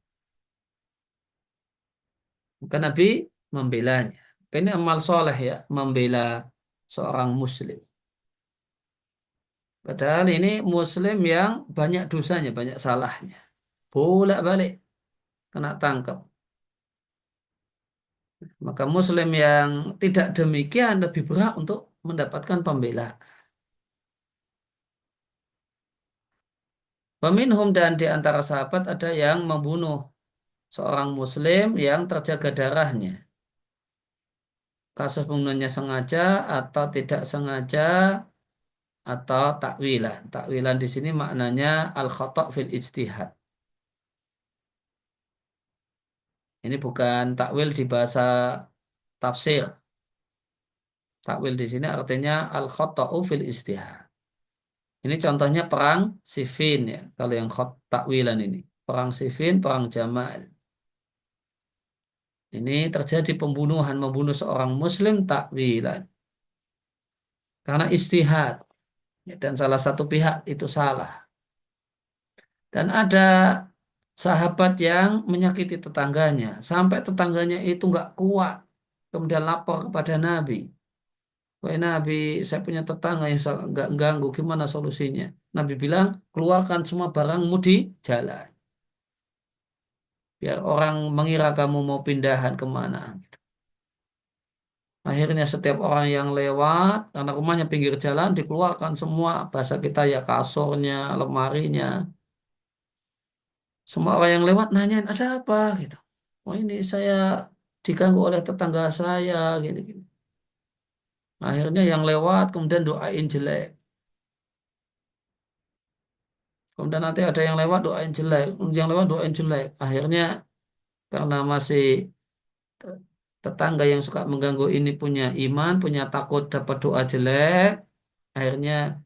Maka Nabi membelanya. Ini amal soleh ya, membela seorang muslim. Padahal ini muslim yang banyak dosanya, banyak salahnya. Bolak-balik kena tangkap. Maka muslim yang tidak demikian lebih berhak untuk mendapatkan pembelaan. Peminhum dan di antara sahabat ada yang membunuh seorang muslim yang terjaga darahnya. Kasus pembunuhannya sengaja atau tidak sengaja atau takwilan. Takwilan di sini maknanya al-khata' fil ijtihad. Ini bukan takwil di bahasa tafsir. Takwil di sini artinya al-khata'u fil ijtihad. Ini contohnya perang Siffin ya. Kalau yang takwilan ini. Perang Siffin, perang Jamal. Ini terjadi pembunuhan, membunuh seorang muslim takwilan. Karena istihad. Ya, dan salah satu pihak itu salah. Dan ada sahabat yang menyakiti tetangganya. Sampai tetangganya itu nggak kuat. Kemudian lapor kepada Nabi. Wahai Nabi, saya punya tetangga yang nggak ganggu. Gimana solusinya? Nabi bilang, keluarkan semua barangmu di jalan. Biar orang mengira kamu mau pindahan kemana. Akhirnya setiap orang yang lewat, karena rumahnya pinggir jalan, dikeluarkan semua bahasa kita ya kasurnya, lemarinya. Semua orang yang lewat nanyain ada apa gitu. Oh ini saya diganggu oleh tetangga saya gini-gini. Akhirnya yang lewat kemudian doain jelek. Kemudian nanti ada yang lewat doain jelek, yang lewat doain jelek. Akhirnya karena masih tetangga yang suka mengganggu ini punya iman, punya takut dapat doa jelek, akhirnya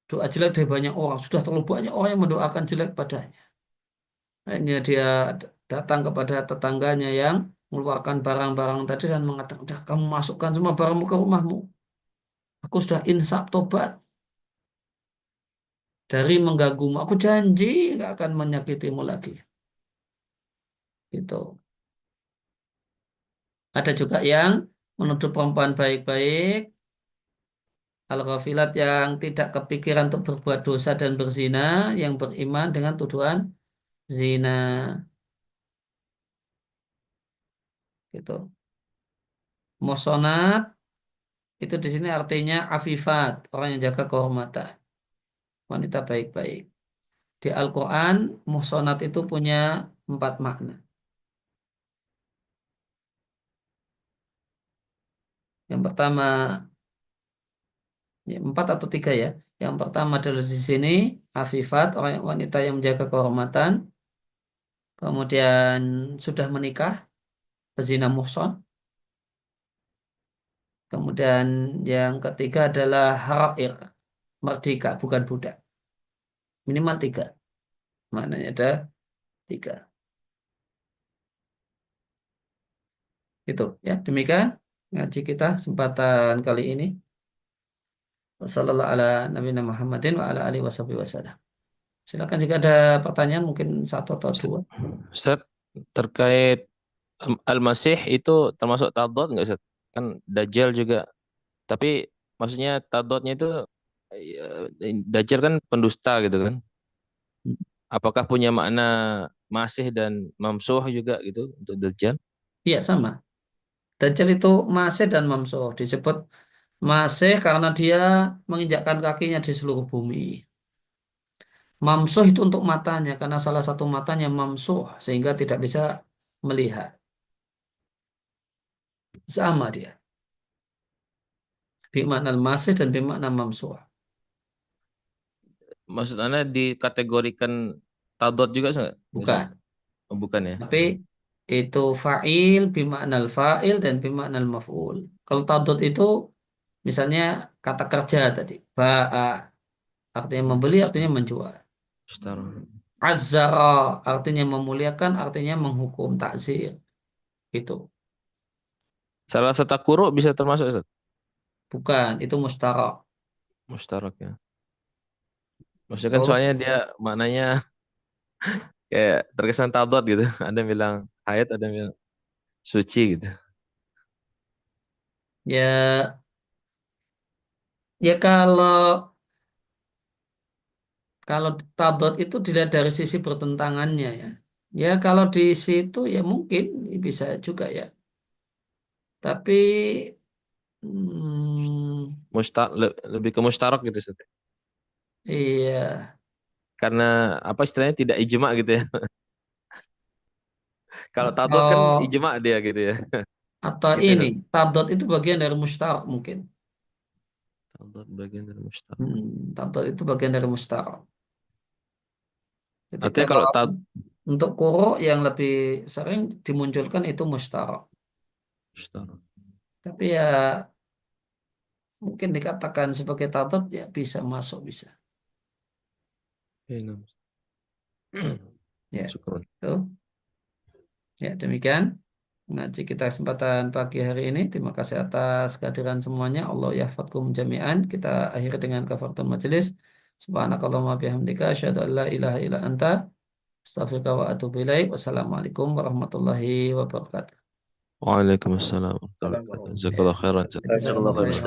doa jelek dari banyak orang. Sudah terlalu banyak orang yang mendoakan jelek padanya. Akhirnya dia datang kepada tetangganya yang mengeluarkan barang-barang tadi dan mengatakan, udah kamu masukkan semua barangmu ke rumahmu. Aku sudah insaf tobat dari mengganggumu. Aku janji nggak akan menyakitimu lagi. Itu. Ada juga yang menuduh perempuan baik-baik, al-ghafilat yang tidak kepikiran untuk berbuat dosa dan berzina, yang beriman dengan tuduhan zina. Gitu. Muhsanat itu di sini artinya afifat, orang yang jaga kehormatan, wanita baik-baik. Di Al-Quran, muhsanat itu punya 4 makna. Yang pertama, ya, 4 atau 3 ya. Yang pertama adalah di sini afifat, orang wanita yang menjaga kehormatan, kemudian sudah menikah, pezina muhsan. Kemudian yang ketiga adalah harair, merdeka, bukan budak. Minimal 3. Maknanya ada 3. Itu ya, demikian ngaji kita kesempatan kali ini. Wassallallahu ala nabiyina Muhammadin wa ala alihi wasallam. Silakan jika ada pertanyaan mungkin 1 atau 2. Ustaz, terkait Al-Masih itu termasuk tadot nggak Ustaz? Kan Dajjal juga. Tapi maksudnya tadotnya itu Dajjal kan pendusta gitu kan. Apakah punya makna Masih dan Mamsuh juga gitu untuk Dajjal? Iya sama. Dajjal itu masih dan mamsuh. Disebut masih karena dia menginjakkan kakinya di seluruh bumi. Mamsuh itu untuk matanya karena salah satu matanya mamsuh sehingga tidak bisa melihat. Sama dia. Bimakna masih dan bimakna mamsuh. Maksud Anda dikategorikan tadot juga nggak? Ustaz? Bukan. Oh, bukan ya? Tapi itu fa'il, bimakna fa'il dan bimakna maf'ul. Kalau tadot itu misalnya kata kerja tadi. Ba'a artinya membeli, artinya menjual. Star. Azzara artinya memuliakan, artinya menghukum, takzir. Itu. Salah satu kuru bisa termasuk Ustaz? Bukan, itu mustarak. Mustarak ya. Maksudnya kan Oh, soalnya dia maknanya kayak terkesan tadot gitu. Ada yang bilang haid, ada yang bilang suci gitu. ya, ya kalau tadot itu dilihat dari sisi pertentangannya ya. Ya kalau di situ ya mungkin bisa juga ya. Tapi Lebih ke mustarok gitu Ustaz. iya. Karena apa istilahnya tidak ijma gitu ya. Kalau tadot kan Atau ijma dia gitu ya. Gitu ya ini Ustaz. tadot itu bagian dari mustarak mungkin. Tadot bagian dari mustarok. Tadot itu bagian dari mustarak. Jadi Artinya kalau kalau untuk kuro yang lebih sering dimunculkan itu mustarak. mustarok. Tapi ya mungkin dikatakan sebagai tadot ya bisa masuk bisa. Iya, nah. Ya, Syukron. itu. Ya, demikian ngaji kita kesempatan pagi hari ini. Terima kasih atas kehadiran semuanya. Allah yahfadkum jami'an. Kita akhiri dengan kafaratul majelis. Subhanakallahumma bihamdika asyhadu an la ilaha illa anta astaghfiruka wa atubu ilaik. Wassalamualaikum warahmatullahi wabarakatuh. Waalaikumsalam warahmatullahi wabarakatuh. Jazakallahu khairan. Jazakallahu khairan.